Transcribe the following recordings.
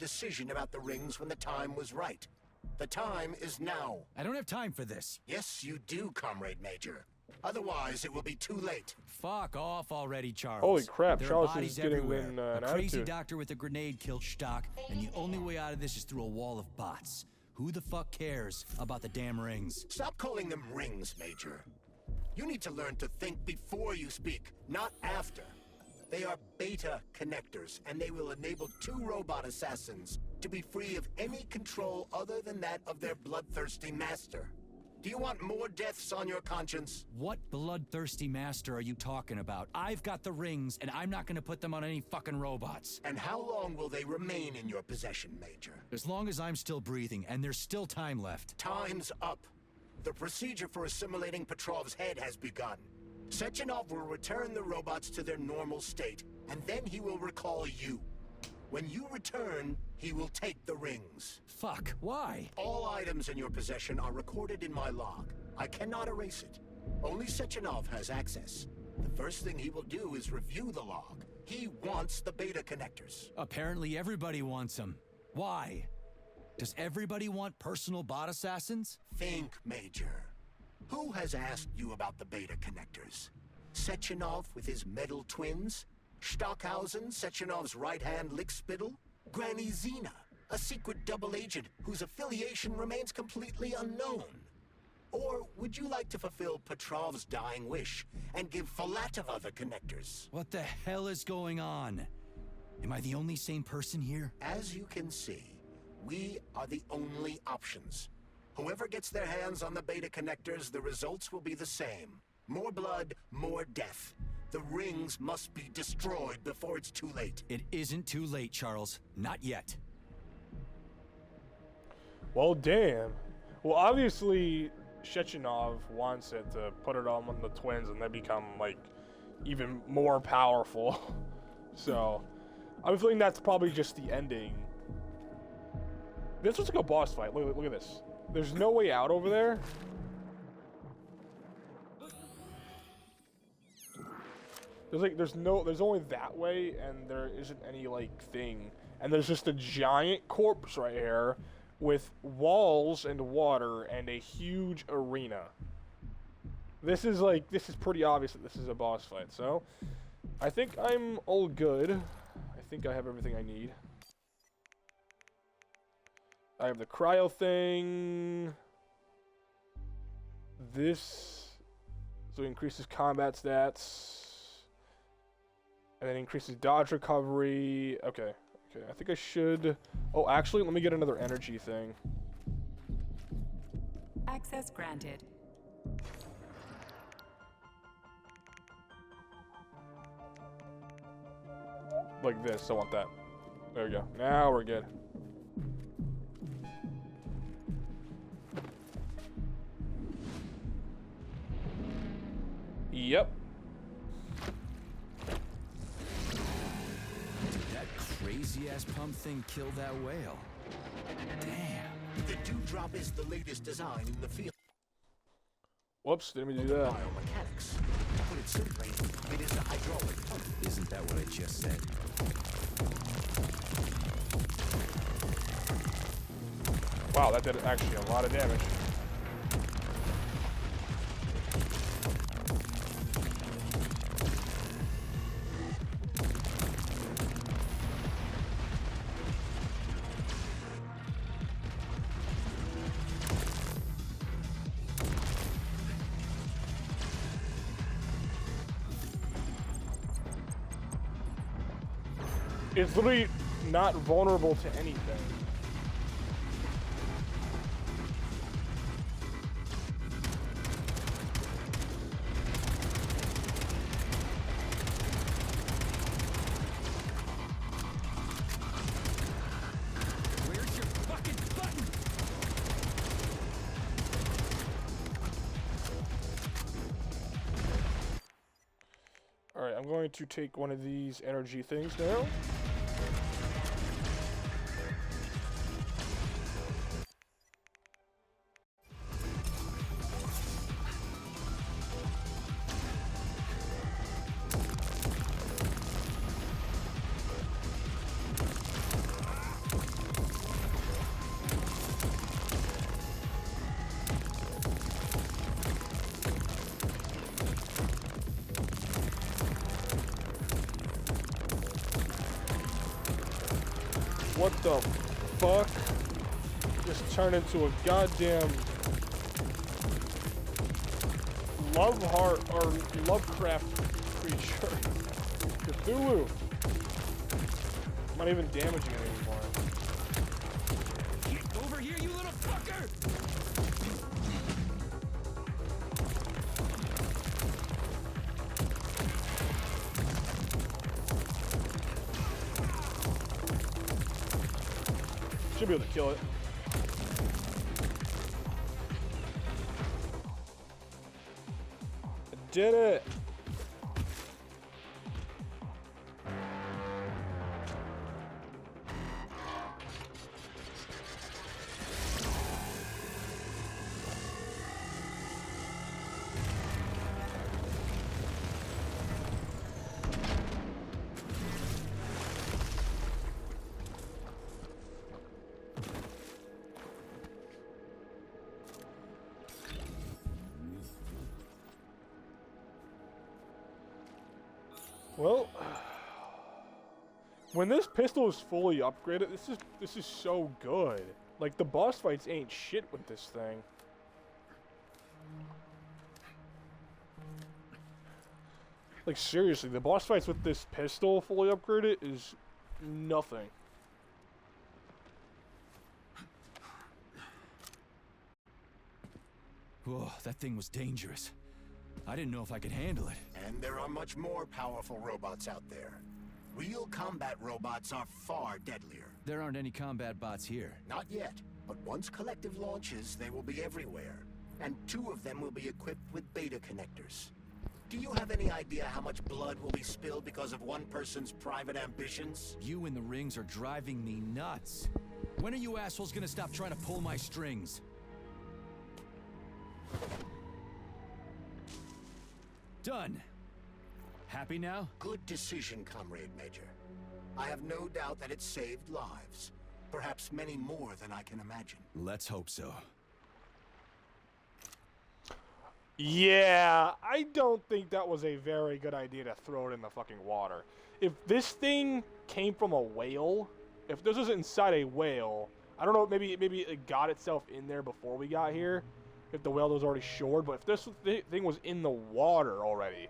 decision about the rings when the time was right. The time is now. I don't have time for this. Yes, you do, Comrade Major. Otherwise, it will be too late. Fuck off already, Charles. Holy crap, There Charles are bodies is getting everywhere. an A crazy attitude. doctor with a grenade killed Stock, and the only way out of this is through a wall of bots. Who the fuck cares about the damn rings? Stop calling them rings, Major. You need to learn to think before you speak, not after. They are beta connectors, and they will enable 2 robot assassins to be free of any control other than that of their bloodthirsty master. Do you want more deaths on your conscience? What bloodthirsty master are you talking about? I've got the rings, and I'm not gonna put them on any fucking robots. And how long will they remain in your possession, Major? As long as I'm still breathing, and there's still time left. Time's up. The procedure for assimilating Petrov's head has begun. Sechenov will return the robots to their normal state, and then he will recall you. When you return, he will take the rings. Fuck, why? All items in your possession are recorded in my log. I cannot erase it. Only Sechenov has access. The first thing he will do is review the log. He wants the beta connectors. Apparently everybody wants them. Why? Does everybody want personal bot assassins? Think, Major. Who has asked you about the beta connectors? Sechenov with his metal twins? Stockhausen, Sechenov's right-hand lickspittle? Granny Zena, a secret double agent whose affiliation remains completely unknown? Or would you like to fulfill Petrov's dying wish and give Filatova the connectors? What the hell is going on? Am I the only sane person here? As you can see, we are the only options. Whoever gets their hands on the beta connectors, the results will be the same. More blood, more death. The rings must be destroyed before it's too late. It isn't too late, Charles. Not yet. Well, damn. Well, obviously, Sechenov wants it to put it on the twins and they become, like, even more powerful. So, I'm feeling that's probably just the ending. This was like a boss fight. Look at this. There's no way out over there. There's only that way, and there isn't any, like, thing. And there's just a giant corpse right here with walls and water and a huge arena. This is pretty obvious that this is a boss fight, so I think I'm all good. I think I have everything I need. I have the cryo thing. This, so it increases combat stats. And then increases dodge recovery. Okay, I think I should... Oh, actually, let me get another energy thing. Access granted. Like this, I want that. There we go. Now we're good. Yep. Did that crazy-ass pump thing kill that whale? Damn. The Dewdrop is the latest design in the field Whoops, didn't mean to do of that. biomechanics. To put it simply, it is a hydraulic pump. Isn't that what I just said? Wow, that did actually a lot of damage. It's literally not vulnerable to anything. Where's your fucking button? Alright, I'm going to take one of these energy things now. What the fuck? Just turned into a goddamn love heart or Lovecraft creature. Cthulhu. I'm not even damaging it anymore. Get over here, you little fucker! Should be able to kill it. I did it! Well, when this pistol is fully upgraded, this is so good. Like, the boss fights ain't shit with this thing. Like, seriously, the boss fights with this pistol fully upgraded is nothing. Whoa, that thing was dangerous. I didn't know if I could handle it. And there are much more powerful robots out there. Real combat robots are far deadlier. There aren't any combat bots here. Not yet, but once Collective launches, they will be everywhere. And 2 of them will be equipped with beta connectors. Do you have any idea how much blood will be spilled because of one person's private ambitions? You and the rings are driving me nuts. When are you assholes gonna stop trying to pull my strings? Done. Happy now? Good decision, Comrade Major. I have no doubt that it saved lives. Perhaps many more than I can imagine. Let's hope so. Yeah, I don't think that was a very good idea to throw it in the fucking water. If this thing came from a whale, if this was inside a whale, I don't know, maybe it got itself in there before we got here, if the whale was already shored, but if this thing was in the water already,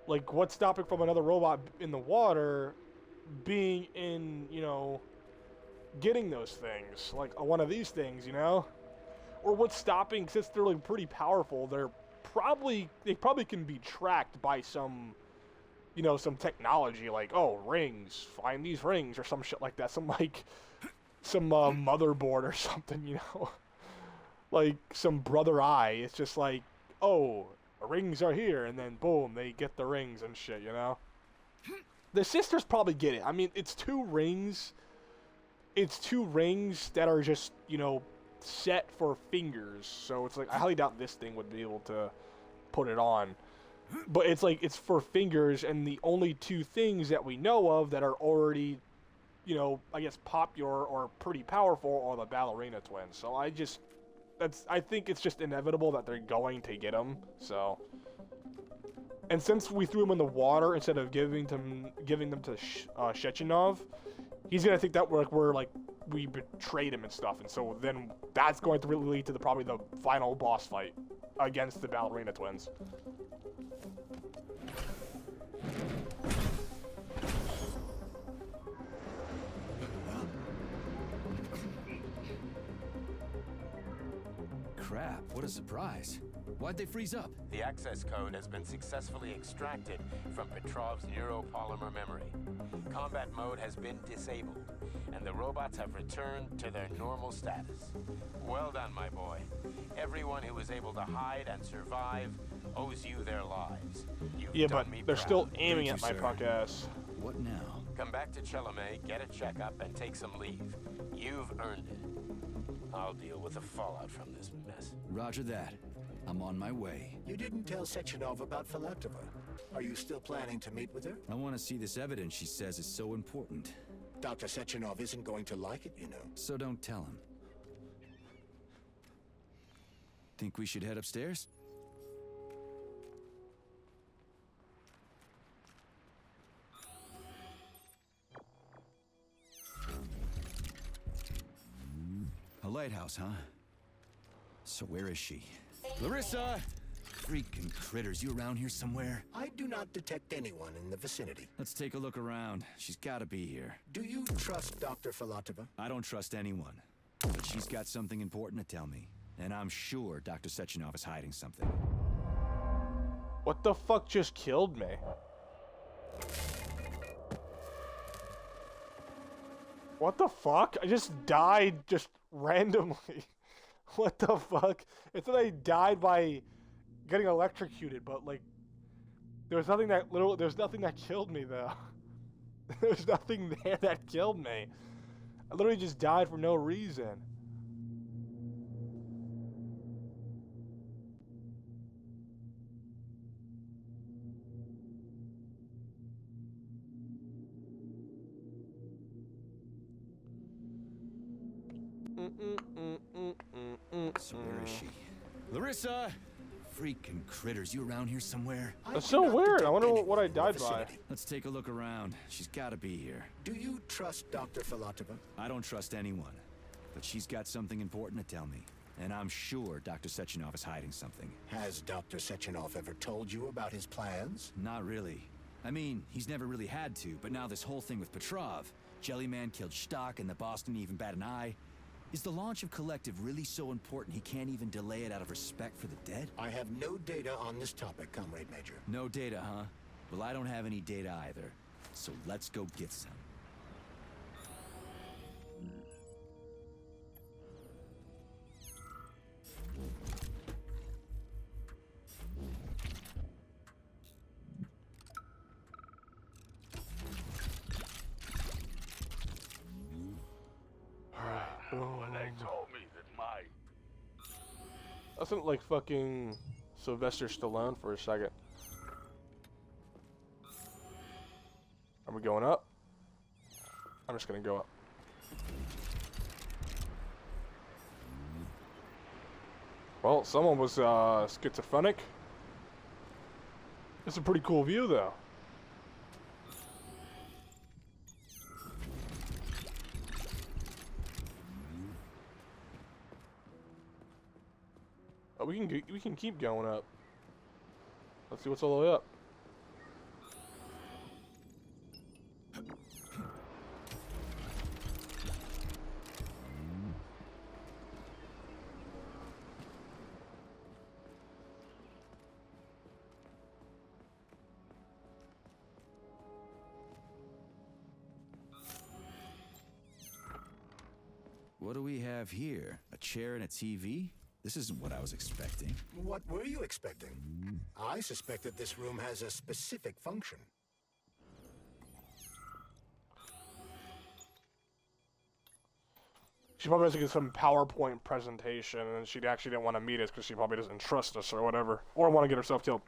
like, what's stopping from another robot in the water being in, you know, getting those things, like one of these things, you know? Or what's stopping, since they're like pretty powerful, they probably can be tracked by some, you know, some technology, like, oh, rings, find these rings, or some shit like that, some motherboard or something, you know? Like some brother eye. It's just like, oh, rings are here, and then boom, they get the rings and shit, you know? The sisters probably get it. I mean, it's 2 rings. It's 2 rings that are just, you know, set for fingers. So it's like, I highly doubt this thing would be able to put it on. But it's like, it's for fingers, and the only 2 things that we know of that are already, you know, I guess popular or pretty powerful are the ballerina twins. So I think it's just inevitable that they're going to get them, so. And since we threw him in the water instead of giving them to Sechenov, he's gonna think that we betrayed him and stuff, and so then that's going to really lead to probably the final boss fight against the ballerina twins. Crap, what a surprise. Why'd they freeze up? The access code has been successfully extracted from Petrov's neuropolymer memory. Combat mode has been disabled, and the robots have returned to their normal status. Well done, my boy. Everyone who was able to hide and survive owes you their lives. You've done me they're proud. still aiming Thank at you, my sir. punk ass. What now? Come back to Chelome, get a checkup, and take some leave. You've earned it. I'll deal with the fallout from this mess. Roger that. I'm on my way. You didn't tell Sechenov about Philoptova. Are you still planning to meet with her? I want to see this evidence she says is so important. Dr. Sechenov isn't going to like it, you know. So don't tell him. Think we should head upstairs? lighthouse, huh? So where is she? Larissa! Freaking critters, you around here somewhere? I do not detect anyone in the vicinity. Let's take a look around. She's gotta be here. Do you trust Dr. Filatova? I don't trust anyone. But she's got something important to tell me. And I'm sure Dr. Sechenov is hiding something. What the fuck just killed me? What the fuck? I just died just randomly. What the fuck? It's that I died by getting electrocuted, but like there's nothing that killed me though. There's nothing there that killed me. I literally just died for no reason. So where is she? Larissa! Freaking critters, you around here somewhere? That's so weird. I wonder what I died by. Let's take a look around. She's gotta be here. Do you trust Dr. Filatova? I don't trust anyone. But she's got something important to tell me. And I'm sure Dr. Sechenov is hiding something. Has Dr. Sechenov ever told you about his plans? Not really. I mean, he's never really had to, but now this whole thing with Petrov, Jellyman killed Stock and the boss didn't even bat an eye. Is the launch of Collective really so important he can't even delay it out of respect for the dead? I have no data on this topic, Comrade Major. No data, huh? Well, I don't have any data either. So let's go get some. That sounded like fucking Sylvester Stallone for a second. Are we going up? I'm just gonna go up. Well, someone was schizophrenic. It's a pretty cool view, though. Oh, we can keep going up. Let's see what's all the way up. What do we have here? A chair and a TV? This isn't what I was expecting. What were you expecting? I suspect that this room has a specific function. She probably has to get some PowerPoint presentation, and she actually didn't want to meet us because she probably doesn't trust us or whatever, or want to get herself killed.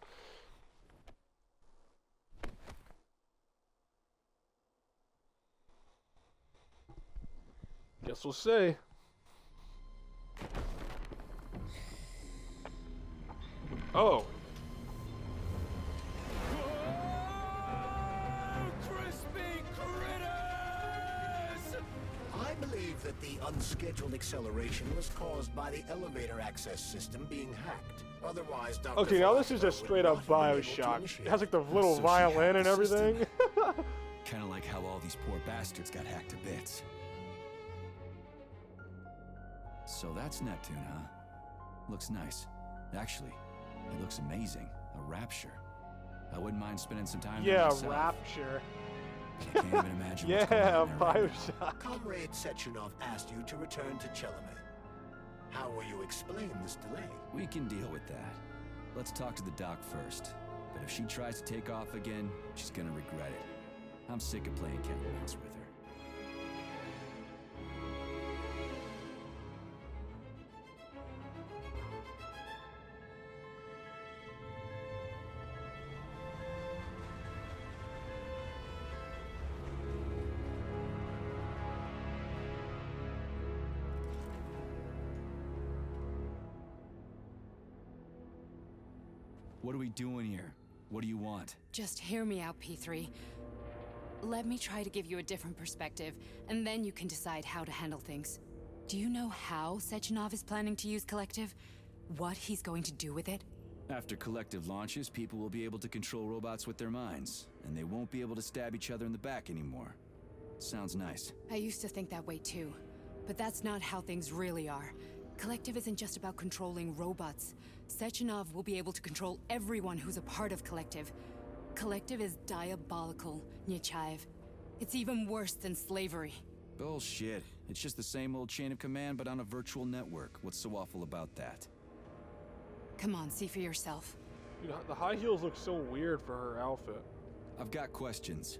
Guess we'll see. Oh. Crispy critters! I believe that the unscheduled acceleration was caused by the elevator access system being hacked. Otherwise, Dr. Okay, now this is a Filatova straight would up not have been able to Bioshock. initiate. It has like the little So she violin hacked and the system. everything. Kinda like how all these poor bastards got hacked to bits. So that's Neptune, huh? Looks nice. Actually, it looks amazing. A rapture. I wouldn't mind spending some time there Yeah, myself. Rapture. I can't even imagine Yeah, what's going on there right now. Bioshock. Comrade Sechenov asked you to return to Chelomey. How will you explain this delay? We can deal with that. Let's talk to the doc first. But if she tries to take off again, she's gonna regret it. I'm sick of playing cat and mouse with her. What are we doing here? What do you want? Just hear me out, P3. Let me try to give you a different perspective, and then you can decide how to handle things. Do you know how Sechenov is planning to use Collective? What he's going to do with it? After Collective launches, people will be able to control robots with their minds, and they won't be able to stab each other in the back anymore. Sounds nice. I used to think that way too. But that's not how things really are. Collective isn't just about controlling robots. Sechenov will be able to control everyone who's a part of Collective. Collective is diabolical, Nechayev. It's even worse than slavery. Bullshit. It's just the same old chain of command, but on a virtual network. What's so awful about that? Come on, see for yourself. Dude, the high heels look so weird for her outfit. I've got questions.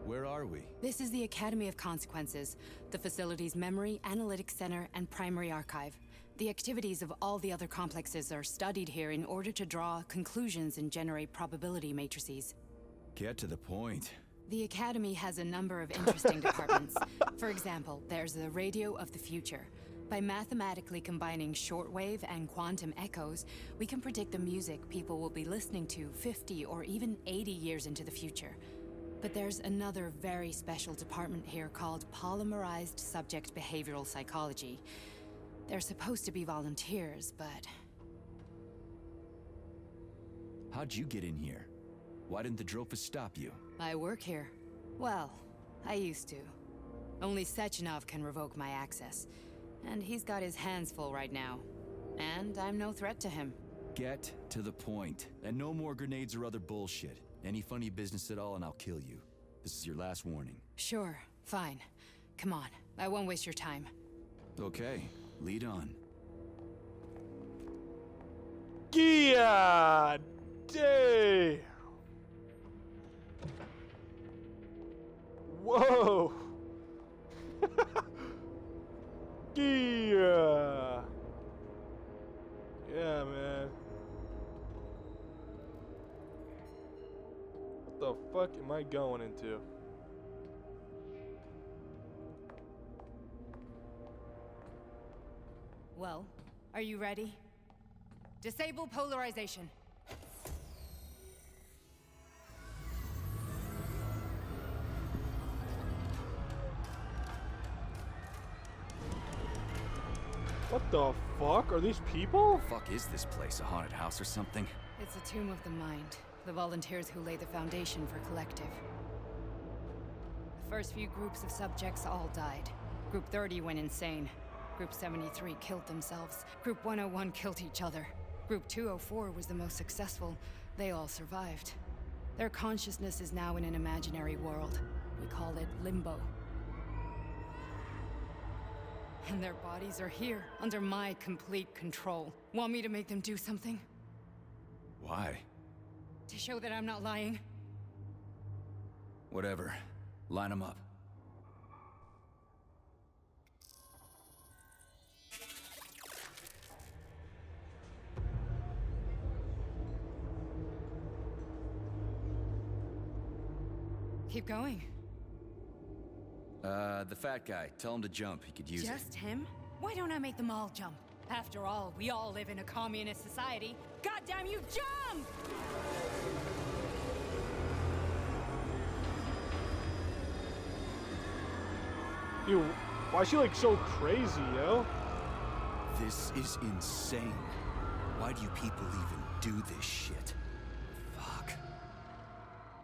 Where are we? This is the Academy of Consequences, the facility's memory, analytics center, and primary archive. The activities of all the other complexes are studied here in order to draw conclusions and generate probability matrices. Get to the point. The Academy has a number of interesting departments. For example, there's the Radio of the Future. By mathematically combining shortwave and quantum echoes, we can predict the music people will be listening to 50 or even 80 years into the future. But there's another very special department here called Polymerized Subject Behavioral Psychology. They're supposed to be volunteers, but... How'd you get in here? Why didn't the Drofus stop you? I work here. Well, I used to. Only Sechenov can revoke my access. And he's got his hands full right now. And I'm no threat to him. Get to the point. And no more grenades or other bullshit. Any funny business at all and I'll kill you. This is your last warning. Sure, fine. Come on, I won't waste your time. Okay, lead on. God damn! Whoa! Yeah! Yeah, man. What the fuck am I going into? Well, are you ready? Disable polarization. What the fuck? Are these people? Fuck is this place? A haunted house or something? It's a tomb of the mind. The volunteers who lay the foundation for Collective. The first few groups of subjects all died. Group 30 went insane. Group 73 killed themselves. Group 101 killed each other. Group 204 was the most successful. They all survived. Their consciousness is now in an imaginary world. We call it Limbo. And their bodies are here, under my complete control. Want me to make them do something? Why? To show that I'm not lying? Whatever. Line them up. Keep going. The fat guy. Tell him to jump. He could use it. Just him? Why don't I make them all jump? After all, we all live in a communist society. Goddamn you, jump! Dude, why is she like so crazy, yo? This is insane. Why do you people even do this shit? Fuck.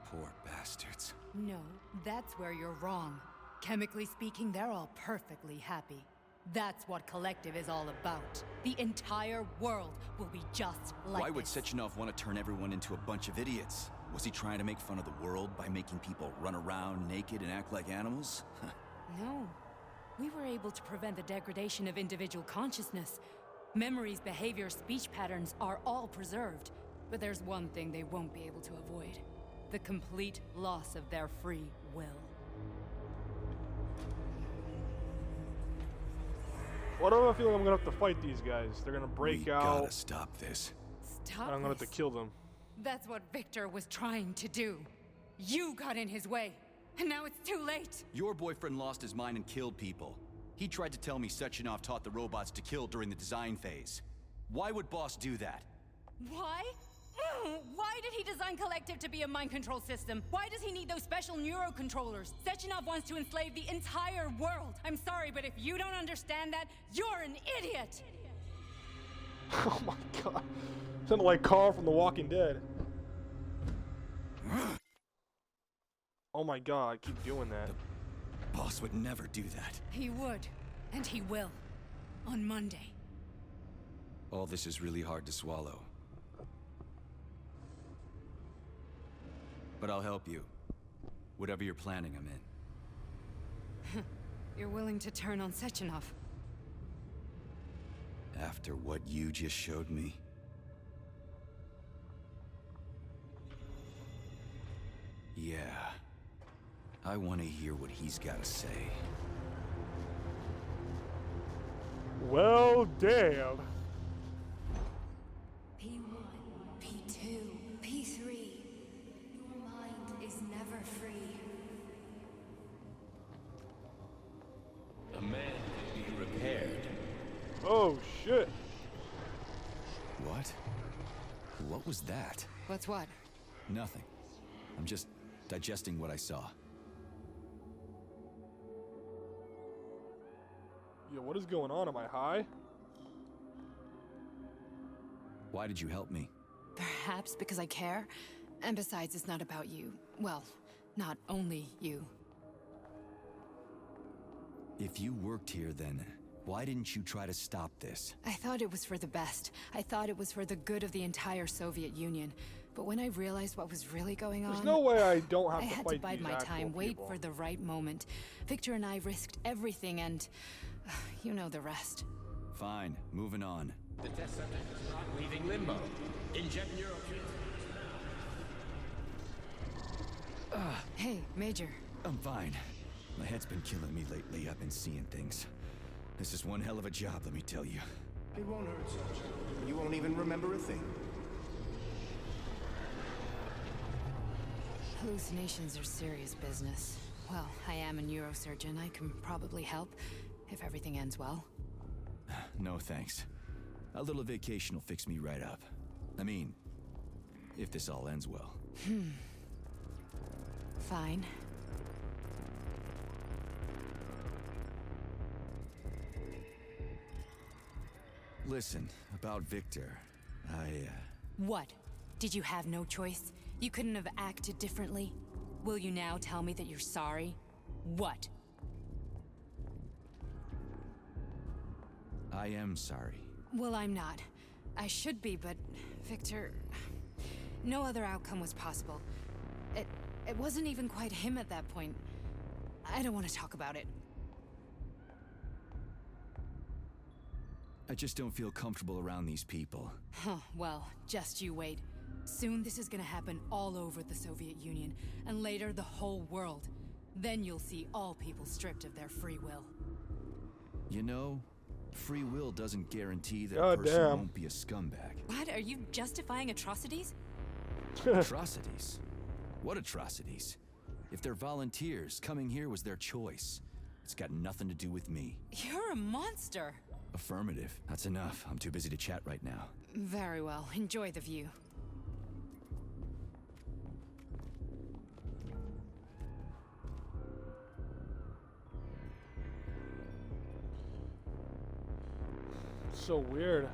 Poor bastards. No, that's where you're wrong. Chemically speaking, they're all perfectly happy. That's what Collective is all about. The entire world will be just like Why would this. Sechenov want to turn everyone into a bunch of idiots? Was he trying to make fun of the world by making people run around naked and act like animals? No. We were able to prevent the degradation of individual consciousness. Memories, behavior, speech patterns are all preserved. But there's one thing they won't be able to avoid. The complete loss of their free will. What do I feel like I'm gonna have to fight these guys? They're gonna break We out. gotta stop this. Stop And I'm gonna have to this. kill them. That's what Victor was trying to do. You got in his way. And now it's too late. Your boyfriend lost his mind and killed people. He tried to tell me Sechenov taught the robots to kill during the design phase. Why would Boss do that? Why? Why did he design Collective to be a mind control system? Why does he need those special neurocontrollers? Sechenov wants to enslave the entire world. I'm sorry, but if you don't understand that, you're an idiot! Oh my god. Sounded like Carl from The Walking Dead. Oh my god, keep doing that. Boss would never do that. He would, and he will. On Monday. All this is really hard to swallow. But I'll help you. Whatever you're planning, I'm in. You're willing to turn on Sechenov? After what you just showed me? Yeah. I want to hear what he's got to say. Well, damn. P1, P2, P3. Your mind is never free. A man can be repaired. Oh shit. What? What was that? What's what? Nothing. I'm just digesting what I saw. Yo, what is going on? Am I high? Why did you help me? Perhaps because I care. And besides, it's not about you. Well, not only you. If you worked here, then why didn't you try to stop this? I thought it was for the best. I thought it was for the good of the entire Soviet Union. But when I realized what was really going on... There's no way I don't have I to had fight to bide these my actual time, wait people. for the right moment. Victor and I risked everything and... you know the rest. Fine, moving on. The test subject is not leaving limbo. Inject neurotransmitters. Hey, Major. I'm fine. My head's been killing me lately. I've been seeing things. This is one hell of a job, let me tell you. It won't hurt, Sergeant. You won't even remember a thing. Hallucinations are serious business. Well, I am a neurosurgeon. I can probably help, if everything ends well. No thanks. A little vacation will fix me right up. I mean, if this all ends well. Fine. Listen, about Victor, What? Did you have no choice? You couldn't have acted differently? Will you now tell me that you're sorry? What? I am sorry. Well, I'm not. I should be, but Victor... No other outcome was possible. It wasn't even quite him at that point. I don't want to talk about it. I just don't feel comfortable around these people. Huh, well, just you wait. Soon this is gonna happen all over the Soviet Union, and later the whole world. Then you'll see all people stripped of their free will. You know, free will doesn't guarantee that a God person damn. won't be a scumbag. What? Are you justifying atrocities? Atrocities? What atrocities? If they're volunteers, coming here was their choice. It's got nothing to do with me. You're a monster. Affirmative. That's enough. I'm too busy to chat right now. Very well. Enjoy the view. So weird.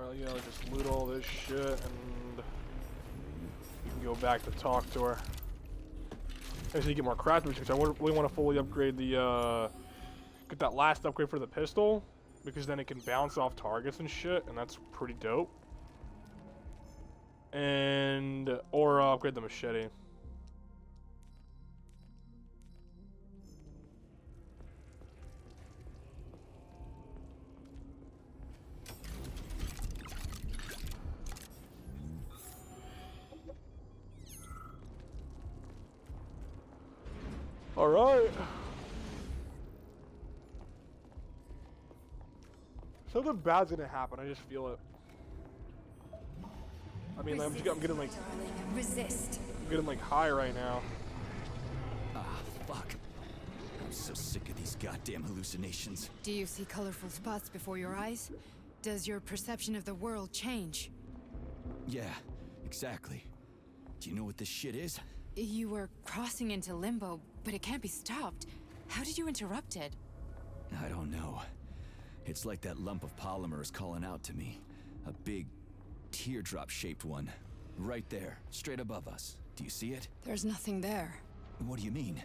Alright, you know, just loot all this shit and you can go back to talk to her. I just need to get more craft because I really want to fully upgrade the, get that last upgrade for the pistol, because then it can bounce off targets and shit, and that's pretty dope. And, or upgrade the machete. Alright. Something bad's gonna happen, I just feel it. I mean, I'm getting like... Resist. I'm getting like high right now. Ah, fuck. I'm so sick of these goddamn hallucinations. Do you see colorful spots before your eyes? Does your perception of the world change? Yeah, exactly. Do you know what this shit is? You were crossing into limbo, but it can't be stopped. How did you interrupt it? I don't know. It's like that lump of polymer is calling out to me. A big, teardrop-shaped one. Right there, straight above us. Do you see it? There's nothing there. What do you mean?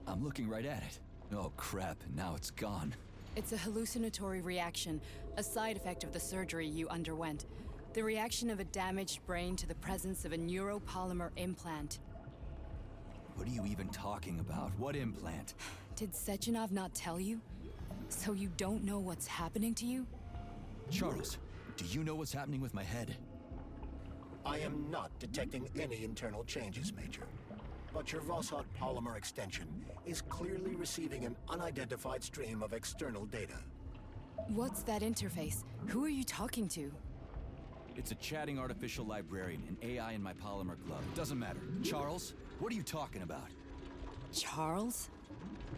I'm looking right at it. Oh crap, now it's gone. It's a hallucinatory reaction, a side effect of the surgery you underwent. The reaction of a damaged brain to the presence of a neuropolymer implant. What are you even talking about? What implant? Did Sechenov not tell you? So you don't know what's happening to you? Charles, do you know what's happening with my head? I am not detecting any internal changes, Major. But your Vossot polymer extension is clearly receiving an unidentified stream of external data. What's that interface? Who are you talking to? It's a chatting artificial librarian, an AI in my polymer glove. Doesn't matter. Charles, what are you talking about? Charles?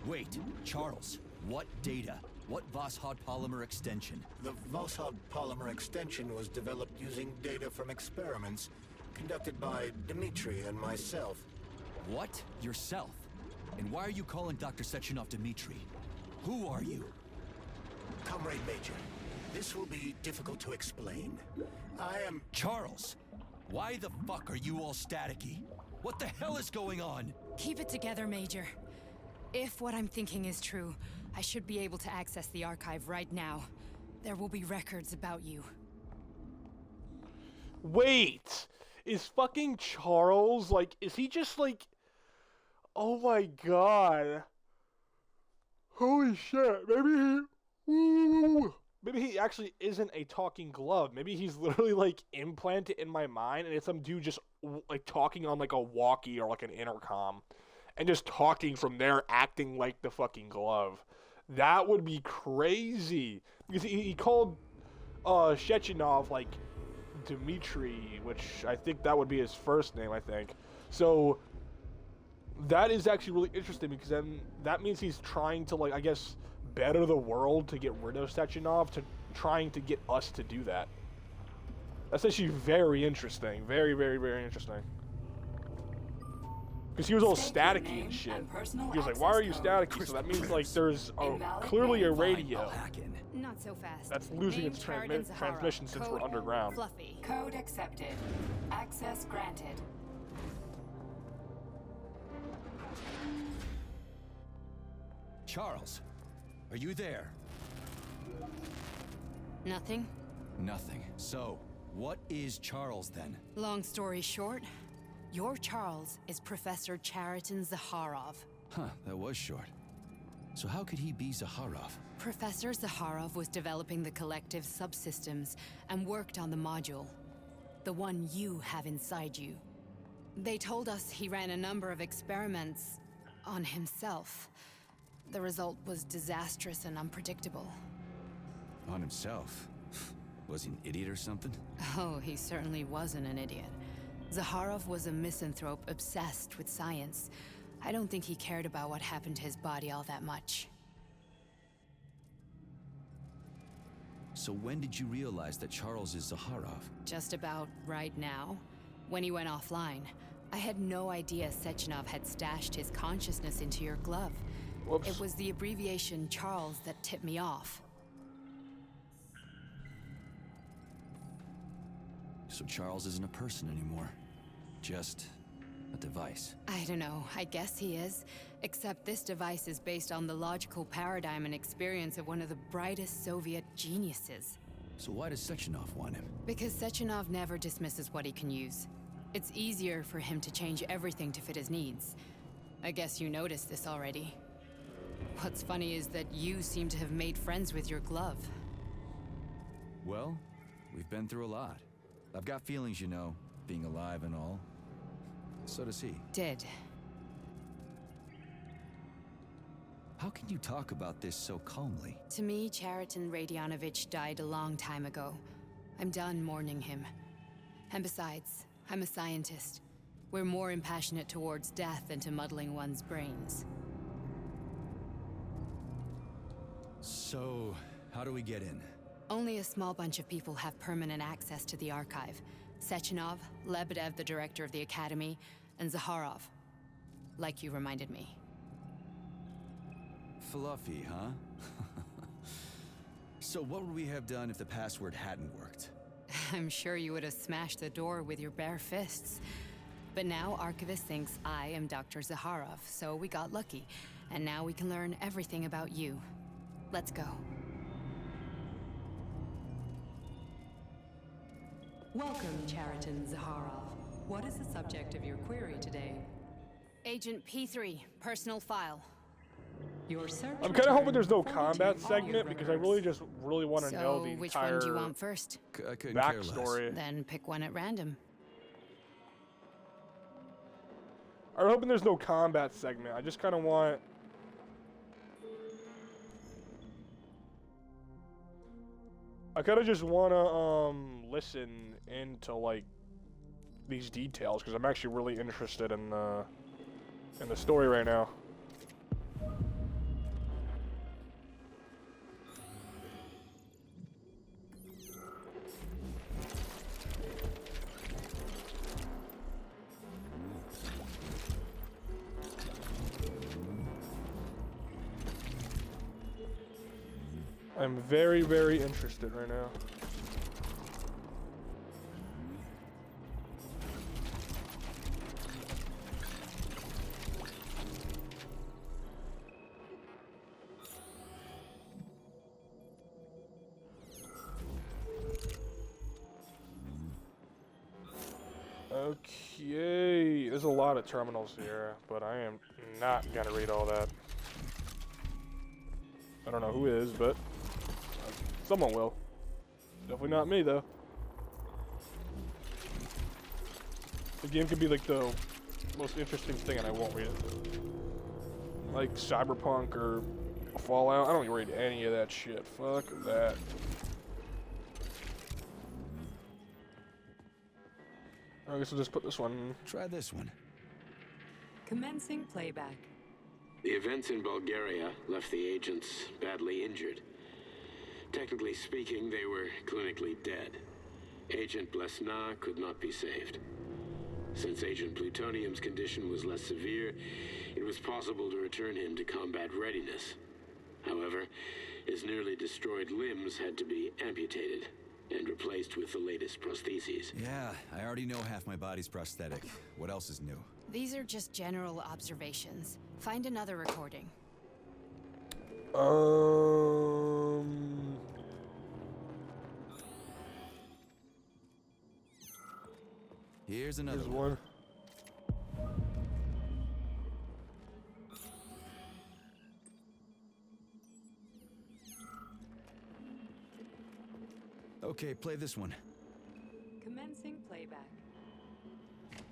Wait, Charles, what data? What Vossot polymer extension? The Vossot polymer extension was developed using data from experiments conducted by Dmitri and myself. What? Yourself? And why are you calling Dr. Sechenov Dmitri? Who are you? Comrade Major, this will be difficult to explain. I am... Charles! Why the fuck are you all staticky? What the hell is going on? Keep it together, Major. If what I'm thinking is true, I should be able to access the archive right now. There will be records about you. Wait! Is fucking Charles, like, is he just like... Oh my god. Holy shit, maybe he actually isn't a talking glove. Maybe he's literally, like, implanted in my mind, and it's some dude just, like, talking on, like, a walkie or, like, an intercom. And just talking from there, acting like the fucking glove. That would be crazy. Because he called Sechenov, like, Dmitri, which I think that would be his first name, I think. So, that is actually really interesting, because then that means he's trying to, like, I guess, better the world to get rid of Sechenov, to trying to get us to do that. That's actually very interesting. Very, very, very interesting. Because he was all staticky and shit. He was like, why are you staticky? So that means, like, there's clearly a radio Not so fast. that's losing Named its Sheridan Zahara. transmission since we're Code underground. Fluffy. Code accepted. Access granted. Charles, are you there? Nothing? Nothing. So, what is Charles then? Long story short, your Charles is Professor Chariton Zakharov. Huh, that was short. So how could he be Zakharov? Professor Zakharov was developing the collective subsystems and worked on the module. The one you have inside you. They told us he ran a number of experiments on himself. The result was disastrous and unpredictable. On himself? Was he an idiot or something? Oh, he certainly wasn't an idiot. Zakharov was a misanthrope obsessed with science. I don't think he cared about what happened to his body all that much. So when did you realize that Charles is Zakharov? Just about right now, when he went offline. I had no idea Sechenov had stashed his consciousness into your glove. Whoops. It was the abbreviation Charles that tipped me off. So Charles isn't a person anymore. Just a device. I don't know, I guess he is. Except this device is based on the logical paradigm and experience of one of the brightest Soviet geniuses. So why does Sechenov want him? Because Sechenov never dismisses what he can use. It's easier for him to change everything to fit his needs. I guess you noticed this already. What's funny is that you seem to have made friends with your glove. Well, we've been through a lot. I've got feelings, you know, being alive and all. So does he. Did. How can you talk about this so calmly? To me, Chariton Radionovich died a long time ago. I'm done mourning him. And besides, I'm a scientist. We're more impassionate towards death than to muddling one's brains. So, how do we get in? Only a small bunch of people have permanent access to the archive. Sechenov, Lebedev, the director of the Academy, and Zaharov. Like you reminded me. Fluffy, huh? So what would we have done if the password hadn't worked? I'm sure you would have smashed the door with your bare fists. But now Archivist thinks I am Dr. Zaharov, so we got lucky. And now we can learn everything about you. Let's go. Welcome, Chariton Zaharov. What is the subject of your query today? Agent P3, personal file. Your search I'm kind of hoping there's no returned 42 combat segment because I records. just really want to know the Which entire one do you want first? I couldn't care less. backstory. Then pick one at random. I'm hoping there's no combat segment. I just kind of want. I kind of just want to listen into like these details because I'm actually really interested in the story right now. I'm very, very interested right now. Okay, there's a lot of terminals here, but I am not gonna read all that. I don't know who is, but someone will. Definitely not me, though. The game could be like the most interesting thing, and I won't read it. Like Cyberpunk or Fallout. I don't read any of that shit. Fuck that. I guess I'll just put this one. Try this one. Commencing playback. The events in Bulgaria left the agents badly injured. Technically speaking, they were clinically dead. Agent Blesna could not be saved. Since Agent Plutonium's condition was less severe, it was possible to return him to combat readiness. However, his nearly destroyed limbs had to be amputated and replaced with the latest prostheses. Yeah, I already know half my body's prosthetic. What else is new? These are just general observations. Find another recording. Here's another Here's one. one. Okay, play this one. Commencing playback.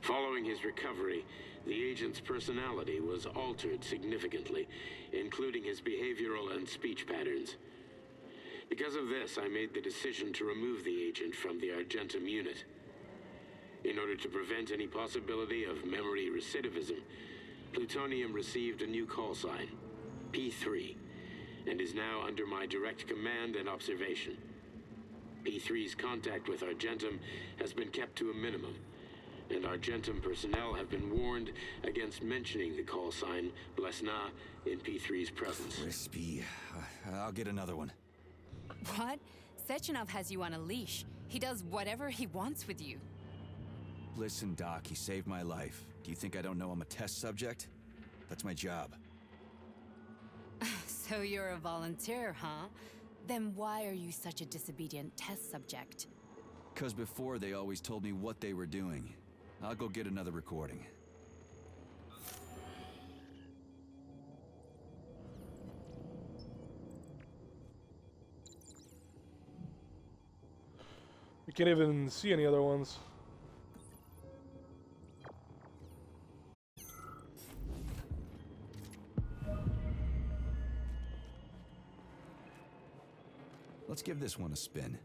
Following his recovery, the agent's personality was altered significantly, including his behavioral and speech patterns. Because of this, I made the decision to remove the agent from the Argentum unit. In order to prevent any possibility of memory recidivism, Plutonium received a new call sign, P3, and is now under my direct command and observation. P3's contact with Argentum has been kept to a minimum, and Argentum personnel have been warned against mentioning the call sign Blesna in P3's presence. Crispy. I'll get another one. What? Sechenov has you on a leash. He does whatever he wants with you. Listen, Doc, he saved my life. Do you think I don't know I'm a test subject? That's my job. So you're a volunteer, huh? Then why are you such a disobedient test subject? 'Cause before they always told me what they were doing. I'll go get another recording. You can't even see any other ones. Let's give this one a spin.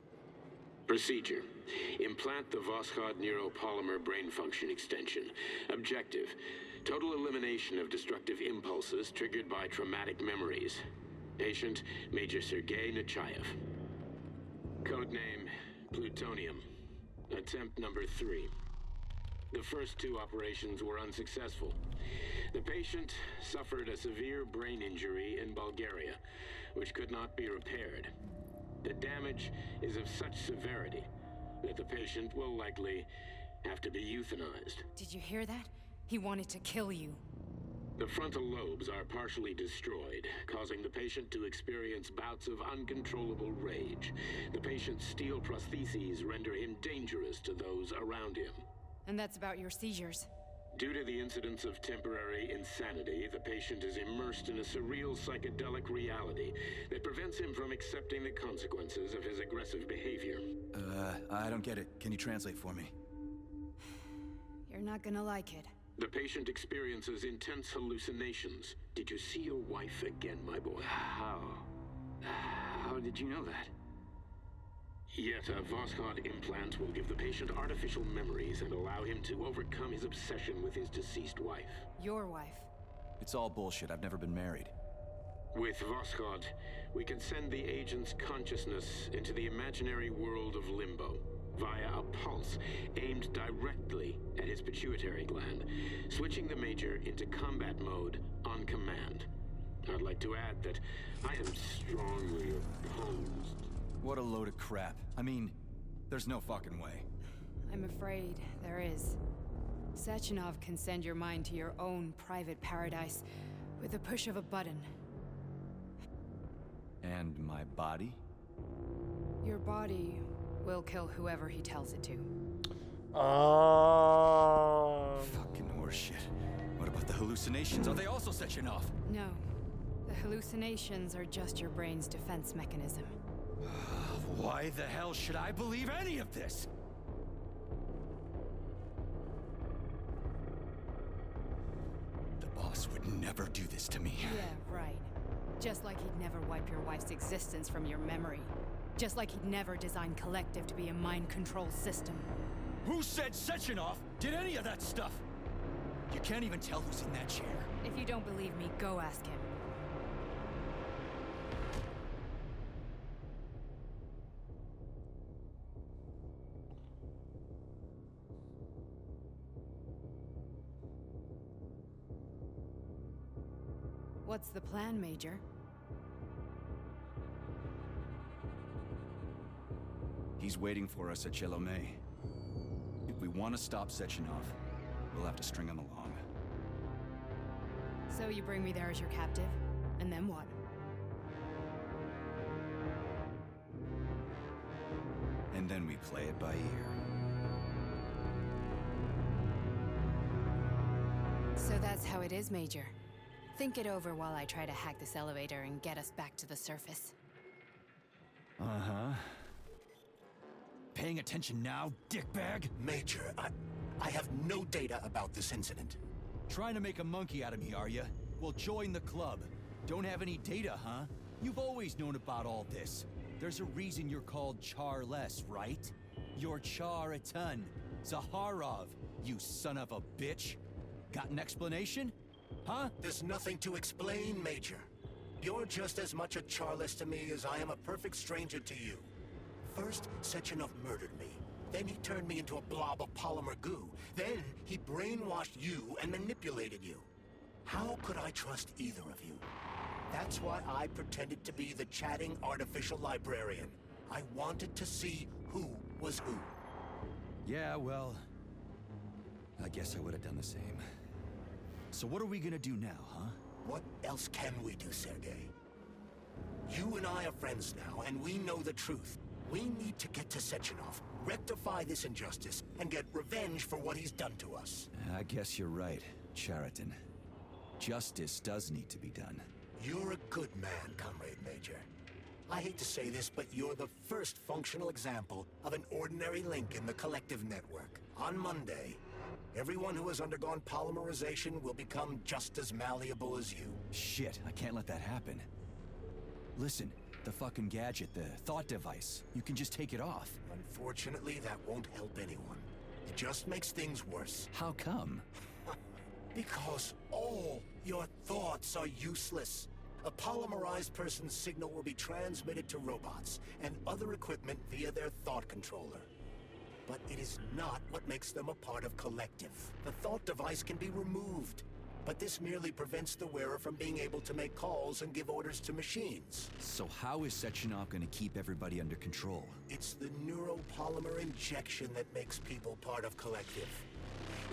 Procedure. Implant the Voskhod neuropolymer brain function extension. Objective. Total elimination of destructive impulses triggered by traumatic memories. Patient, Major Sergei Nechayev. Codename, Plutonium. Attempt number 3. The first 2 operations were unsuccessful. The patient suffered a severe brain injury in Bulgaria, which could not be repaired. The damage is of such severity that the patient will likely have to be euthanized. Did you hear that? He wanted to kill you. The frontal lobes are partially destroyed, causing the patient to experience bouts of uncontrollable rage. The patient's steel prostheses render him dangerous to those around him. And that's about your seizures. Due to the incidence of temporary insanity, the patient is immersed in a surreal psychedelic reality that prevents him from accepting the consequences of his aggressive behavior. I don't get it. Can you translate for me? You're not gonna like it. The patient experiences intense hallucinations. Did you see your wife again, my boy? How did you know that? Yet a Voskhod implant will give the patient artificial memories and allow him to overcome his obsession with his deceased wife. Your wife. It's all bullshit. I've never been married. With Voskhod, we can send the agent's consciousness into the imaginary world of limbo via a pulse aimed directly at his pituitary gland, switching the Major into combat mode on command. I'd like to add that I am strongly opposed. What a load of crap. I mean, there's no fucking way. I'm afraid there is. Sechenov can send your mind to your own private paradise with the push of a button. And my body? Your body will kill whoever he tells it to. Fucking horseshit. What about the hallucinations? Are they also Sechenov? No. The hallucinations are just your brain's defense mechanism. Why the hell should I believe any of this? The boss would never do this to me. Yeah, right. Just like he'd never wipe your wife's existence from your memory. Just like he'd never design Collective to be a mind control system. Who said Sechenov did any of that stuff? You can't even tell who's in that chair. If you don't believe me, go ask him. What's the plan, Major? He's waiting for us at Chelomey. If we want to stop Sechenov, we'll have to string him along. So you bring me there as your captive, and then what? And then we play it by ear. So that's how it is, Major. Think it over while I try to hack this elevator and get us back to the surface. Uh-huh. Paying attention now, dickbag? Major, I have no data about this incident. Trying to make a monkey out of me, are you? Well, join the club. Don't have any data, huh? You've always known about all this. There's a reason you're called Charless, right? You're Char-a-ton. Zaharov, you son of a bitch. Got an explanation? Huh? There's nothing to explain, Major. You're just as much a Charless to me as I am a perfect stranger to you. First, Sechenov murdered me. Then he turned me into a blob of polymer goo. Then he brainwashed you and manipulated you. How could I trust either of you? That's why I pretended to be the chatting artificial librarian. I wanted to see who was who. Yeah, well, I guess I would have done the same. So what are we gonna do now, huh? What else can we do, Sergei? You and I are friends now, and we know the truth. We need to get to Sechenov, rectify this injustice, and get revenge for what he's done to us. I guess you're right, Chariton. Justice does need to be done. You're a good man, Comrade Major. I hate to say this, but you're the first functional example of an ordinary link in the Collective network. On Monday, everyone who has undergone polymerization will become just as malleable as you. Shit, I can't let that happen. Listen, The fucking gadget, the thought device. You can just take it off. Unfortunately, that won't help anyone. It just makes things worse. How come? Because all your thoughts are useless. A polymerized person's signal will be transmitted to robots and other equipment via their thought controller. But it is not what makes them a part of Collective. The thought device can be removed, but this merely prevents the wearer from being able to make calls and give orders to machines. So how is Sechenov gonna keep everybody under control? It's the neuropolymer injection that makes people part of Collective.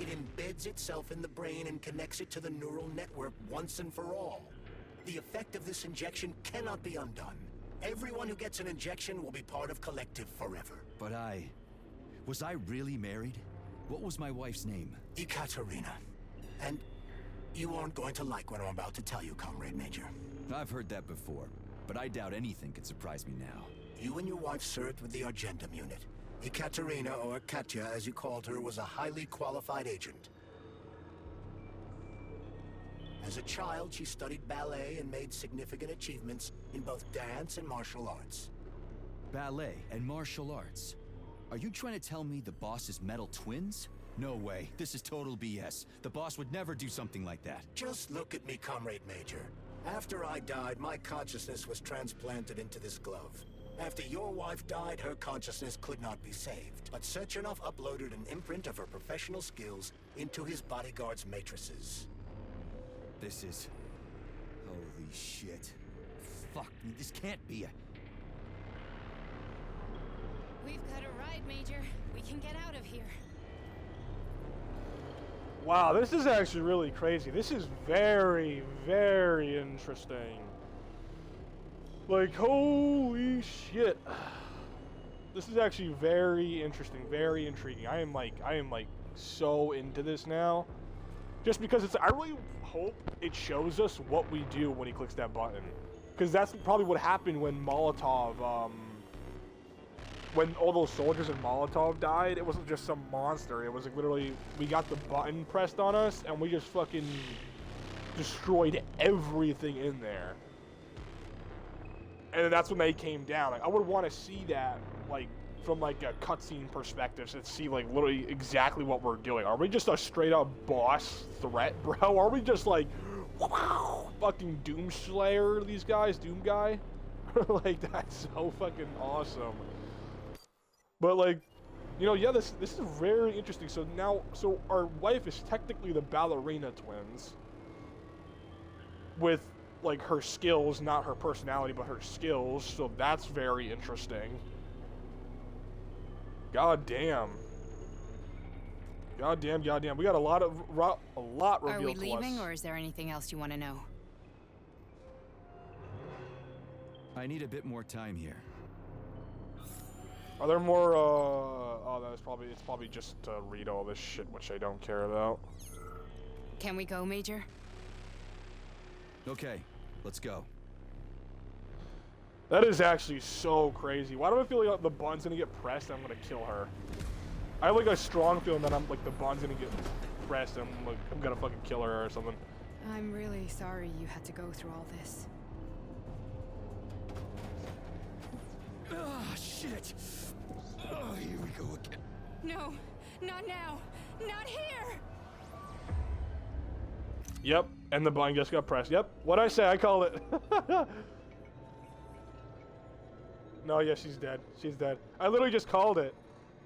It embeds itself in the brain and connects it to the neural network once and for all. The effect of this injection cannot be undone. Everyone who gets an injection will be part of Collective forever. But was I really married? What was my wife's name? Ekaterina. And you aren't going to like what I'm about to tell you, Comrade Major. I've heard that before, but I doubt anything could surprise me now. You and your wife served with the Argentum unit. Ekaterina, or Katya as you called her, was a highly qualified agent. As a child, she studied ballet and made significant achievements in both dance and martial arts. Ballet and martial arts? Are you trying to tell me the boss is metal twins? No way. This is total BS. The boss would never do something like that. Just look at me, Comrade Major. After I died, my consciousness was transplanted into this glove. After your wife died, her consciousness could not be saved. But Sechenov uploaded an imprint of her professional skills into his bodyguard's matrices. This is... holy shit. Fuck me, this can't be a... We've got a ride, Major. We can get out of here. Wow, this is actually really crazy. This is very, very interesting. Like, holy shit. This is actually very interesting, very intriguing. I am like so into this now. Just because I really hope it shows us what we do when he clicks that button. Because that's probably what happened when Molotov, when all those soldiers in Molotov died. It wasn't just some monster. It was like literally, we got the button pressed on us and we just fucking destroyed everything in there. And then that's when they came down. Like, I would want to see that, like, from like a cutscene perspective, to see like literally exactly what we're doing. Are we just a straight up boss threat, bro? Are we just like fucking Doomslayer these guys, Doom guy? Like, that's so fucking awesome. But like, you know, yeah, this is very interesting. So now, our wife is technically the ballerina twins with like her skills, not her personality, but her skills. So that's very interesting. God damn. God damn. We got a lot revealed to us. Are we leaving, or is there anything else you want to know? I need a bit more time here. Are there more, oh, it's probably just to read all this shit, which I don't care about. Can we go, Major? Okay, let's go. That is actually so crazy. Why do I feel like the button's gonna get pressed and I'm gonna kill her? I have like a strong feeling that I'm like the button's gonna get pressed and I'm gonna fucking kill her or something. I'm really sorry you had to go through all this. Ah, shit! Oh, here we go again. No, not now, not here! Yep, and the button just got pressed. Yep, what'd I say? I called it. No, yeah, she's dead. She's dead. I literally just called it.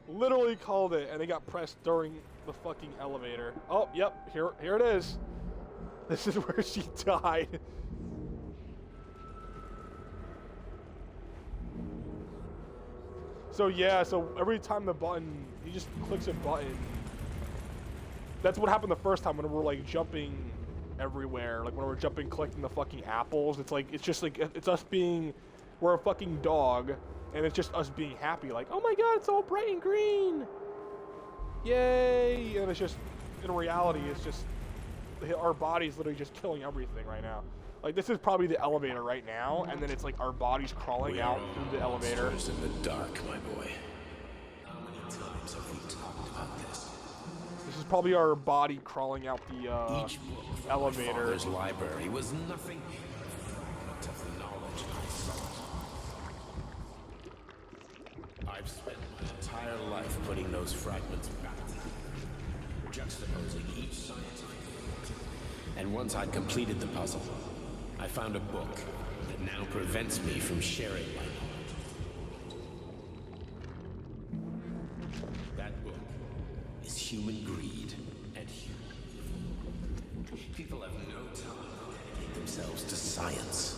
Literally called it, and it got pressed during the fucking elevator. Oh, yep, here it is. This is where she died. So yeah, so every time the button, he just clicks a button. That's what happened the first time when we're like jumping everywhere. Like when we're jumping, collecting the fucking apples. It's like, it's just like, it's us being, we're a fucking dog, and it's just us being happy. Like, oh my god, it's all bright and green. Yay. And it's just, in reality, it's just, our body's literally just killing everything right now. Like, this is probably the elevator right now, and then it's like our bodies crawling out through the elevator. In the dark, my boy. How many times have we talked about this? This is probably our body crawling out the Each book from elevator. my father's library was nothing but of the knowledge I sought. I've spent my entire life putting those fragments back together, juxtaposing each scientific fact. And once I'd completed the puzzle, I found a book that now prevents me from sharing my knowledge. That book is Human Greed and Human Evil. People have no time to dedicate themselves to science.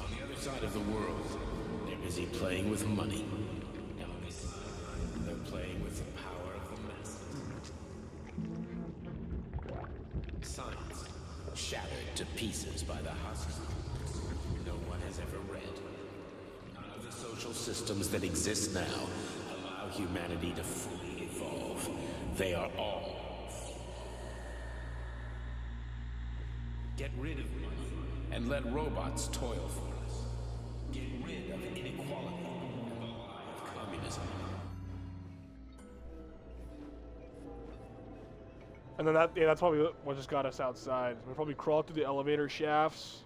On the other side of the world, they're busy playing with money. And on this side, they're playing with the power of the masses. Science, shattered to pieces by the husks no one has ever read. None of the social systems that exist now allow humanity to fully evolve. They are all. Get rid of money and let robots toil for us. Get rid of inequality and the lie of communism. And then that's probably what just got us outside. We probably crawled through the elevator shafts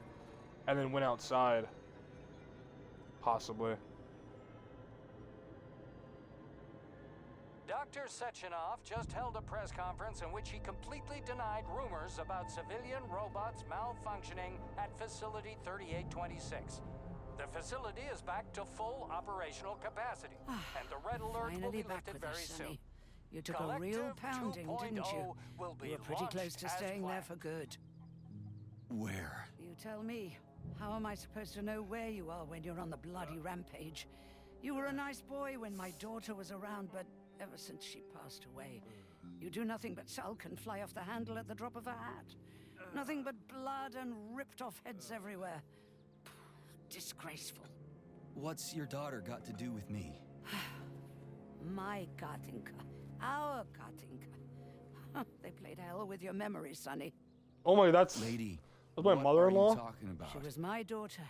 and then went outside. Possibly. Dr. Sechenov just held a press conference in which he completely denied rumors about civilian robots malfunctioning at Facility 3826. The facility is back to full operational capacity, and the red alert will be lifted very soon. You took a real pounding, didn't you? You were pretty close to staying there for good. Where? You tell me. How am I supposed to know where you are when you're on the bloody rampage? You were a nice boy when my daughter was around, but ever since she passed away, you do nothing but sulk and fly off the handle at the drop of a hat. Nothing but blood and ripped off heads everywhere. Disgraceful. What's your daughter got to do with me? My Katinka. Our Katinka. They played hell with your memory, Sonny. Oh my, that's Lady, my what mother-in-law. are you talking about? She was my daughter,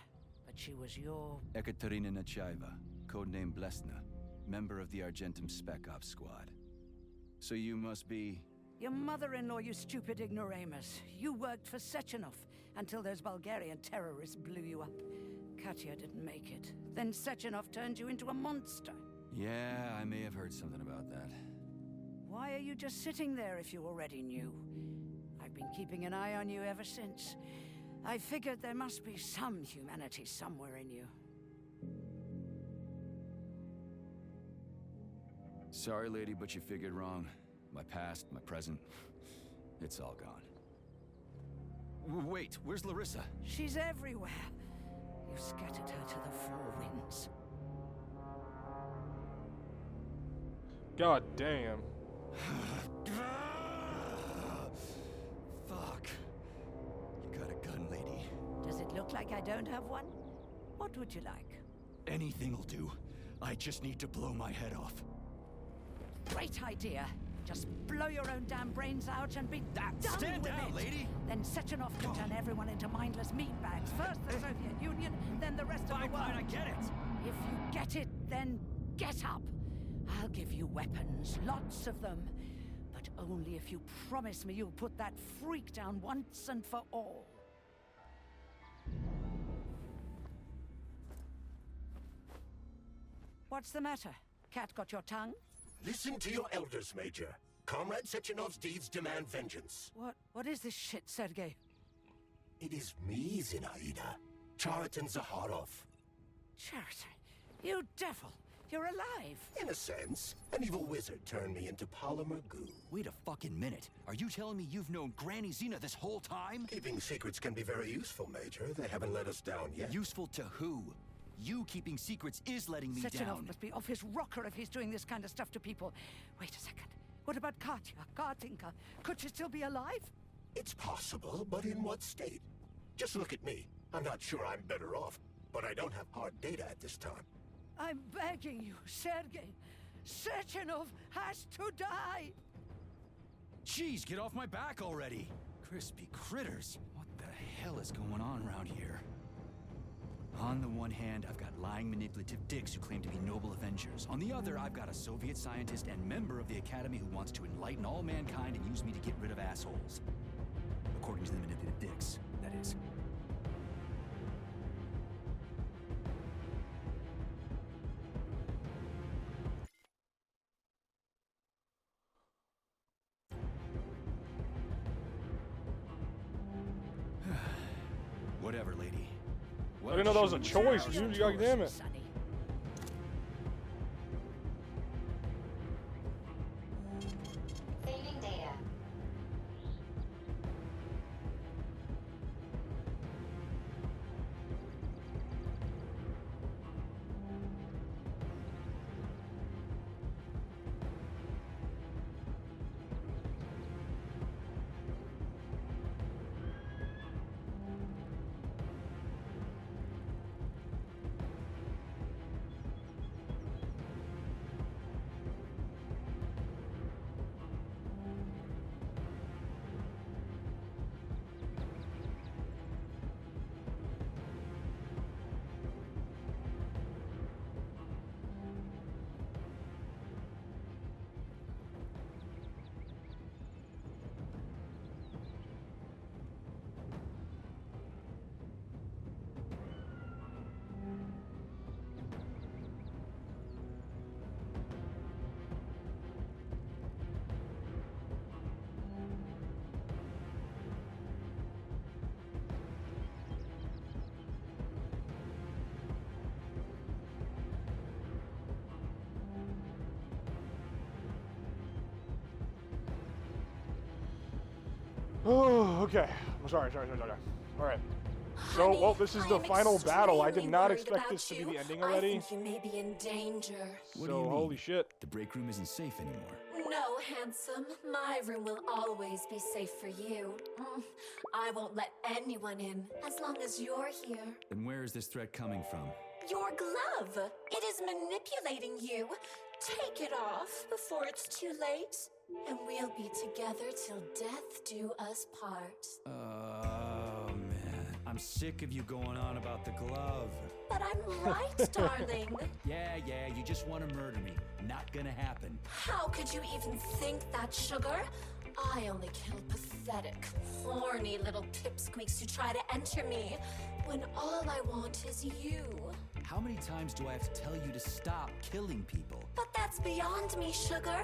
but she was your... Ekaterina Nechaeva, codename Blesna, member of the Argentum Spec Ops squad. So you must be... Your mother-in-law, you stupid ignoramus. You worked for Sechenov until those Bulgarian terrorists blew you up. Katya didn't make it. Then Sechenov turned you into a monster. Yeah, I may have heard something about that. Why are you just sitting there if you already knew? I've been keeping an eye on you ever since. I figured there must be some humanity somewhere in you. Sorry, lady, but you figured wrong. My past, my present, it's all gone. Wait, where's Larissa? She's everywhere. You scattered her to the four winds. God damn. Fuck. You got a gun, lady. Does it look like I don't have one? What would you like? Anything'll do. I just need to blow my head off. Great idea. Just blow your own damn brains out and be done Stand with down, it. lady! Then Sechenov can turn everyone into mindless meatbags. First the Soviet Union, then the rest of the world. Fine, I get it. If you get it, then get up. I'll give you weapons, lots of them. But only if you promise me you'll put that freak down once and for all. What's the matter? Cat got your tongue? Listen to your elders, Major. Comrade Sechenov's deeds demand vengeance. What is this shit, Sergei? It is me, Zinaida. Chariton Zakharov. Chariton, you devil! You're alive! In a sense, an evil wizard turned me into polymer goo. Wait a fucking minute. Are you telling me you've known Granny Zina this whole time? Keeping secrets can be very useful, Major. They haven't let us down yet. Useful to who? You keeping secrets is letting me Sechenov down. must be off his rocker if he's doing this kind of stuff to people. Wait a second. What about Katya, Katinka? Could she still be alive? It's possible, but in what state? Just look at me. I'm not sure I'm better off, but I don't have hard data at this time. I'm begging you, Sergei. Sechenov has to die! Jeez, get off my back already! Crispy critters. What the hell is going on around here? On the one hand, I've got lying, manipulative dicks who claim to be noble Avengers. On the other, I've got a Soviet scientist and member of the Academy who wants to enlighten all mankind and use me to get rid of assholes. According to the manipulative dicks, that is. Whatever, lady. I didn't know that was a choice, dude. God damn it. Sonny. Saving data. Oh, okay. I'm sorry. All right. So, well, this is the final battle. I did not expect this to be the ending already. I think you may be in danger. What do you mean? Holy shit. The break room isn't safe anymore. No, handsome. My room will always be safe for you. I won't let anyone in as long as you're here. Then where is this threat coming from? Your glove. It is manipulating you. Take it off before it's too late, and we'll be together till death do us part. Oh, man. I'm sick of you going on about the glove. But I'm right, darling. Yeah, you just want to murder me. Not gonna happen. How could you even think that, sugar? I only kill pathetic, horny little pipsqueaks who try to enter me, when all I want is you. How many times do I have to tell you to stop killing people? But that's beyond me, sugar.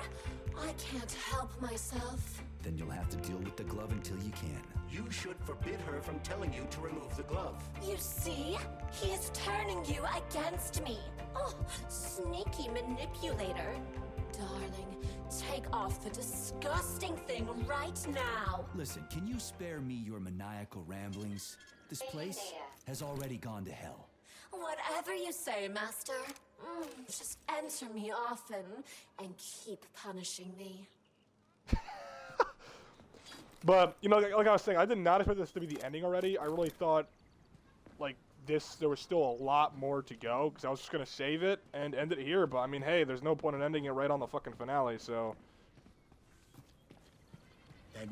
I can't help myself. Then you'll have to deal with the glove until you can. You should forbid her from telling you to remove the glove. You see? He is turning you against me. Oh, sneaky manipulator. Darling, take off the disgusting thing right now. Listen, can you spare me your maniacal ramblings? This place has already gone to hell. Whatever you say, Master. Just enter me often and keep punishing me. But, you know, like I was saying, I did not expect this to be the ending already. I really thought, like, there was still a lot more to go, because I was just going to save it and end it here. But, I mean, hey, there's no point in ending it right on the fucking finale, so...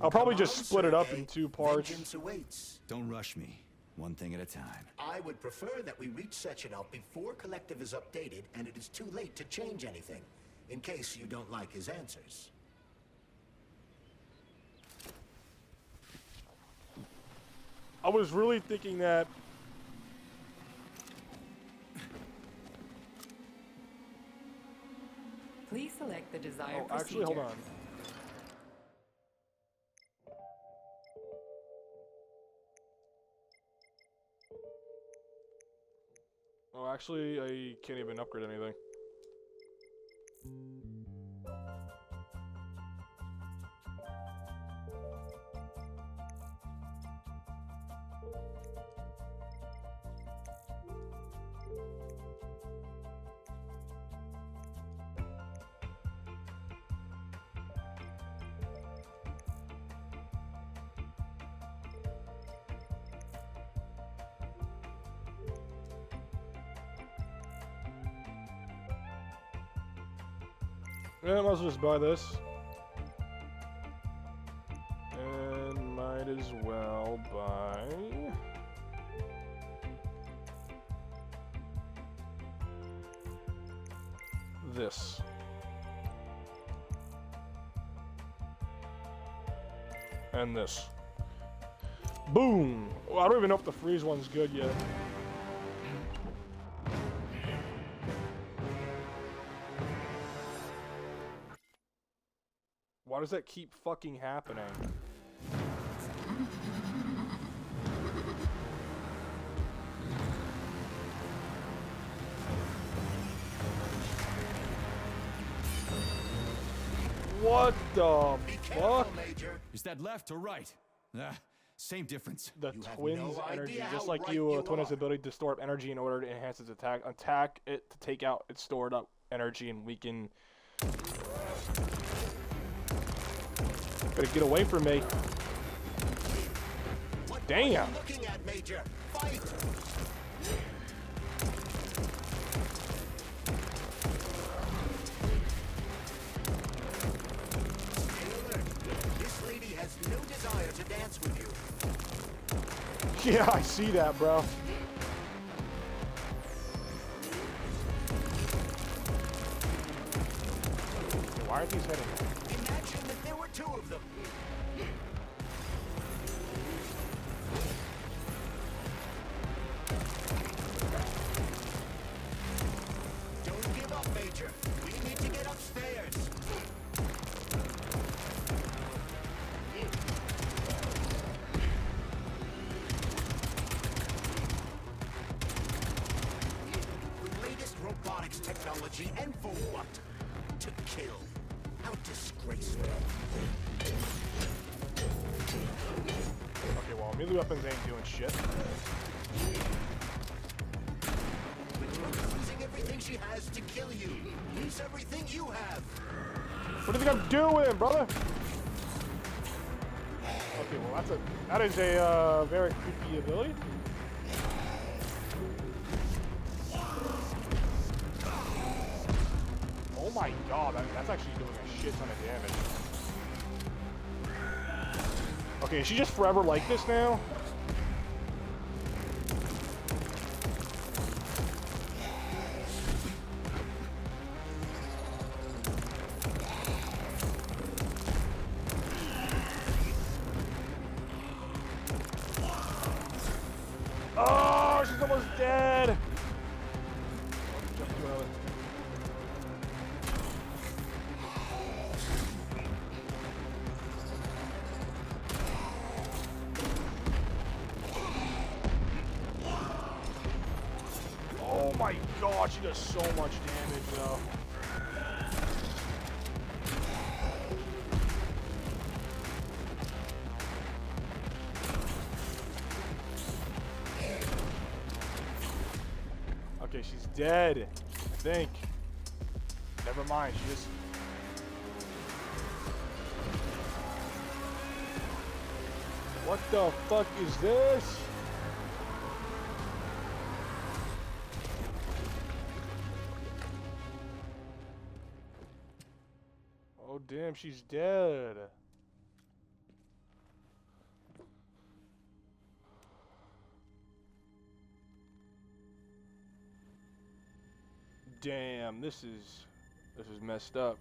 I'll probably just split it up in 2 parts. Vengeance awaits. Don't rush me. One thing at a time. I would prefer that we reach Sechenov before Collective is updated and it is too late to change anything, in case you don't like his answers. I was really thinking that... Please select the desired Oh, actually, hold on. Oh, actually, I can't even upgrade anything. Yeah, I might as well just buy this. And might as well buy... this. And this. Boom! Well, I don't even know if the freeze one's good yet. Why does that keep fucking happening? What the Be fuck? careful, Major. Is that left or right? Same difference. The You have twin's no energy, idea just how like right you, you twin has the are. ability to store up energy in order to enhance its attack. Attack it to take out its stored up energy and weaken. Better get away from me. What Damn. are you looking at, Major? Fight! Stay alert. This lady has no desire to dance with you. Yeah, I see that, bro. Why aren't these heading? Imagine that there were two of them. Don't give up, Major. We need to get upstairs. The latest robotics technology, and for what? To kill. How disgraceful. Okay, well, melee weapons ain't doing shit. Using everything she has to kill you. Use everything you have. What do you think I'm doing, brother? Okay, well, that is a very creepy ability. Oh my god, that's actually doing a shit ton of damage. Okay, is she just forever like this now? Oh, she's almost dead. Oh my god, she does so much damage though. Okay, she's dead, I think. Never mind, she just... What the fuck is this? Oh damn, she's dead. Damn, this is messed up.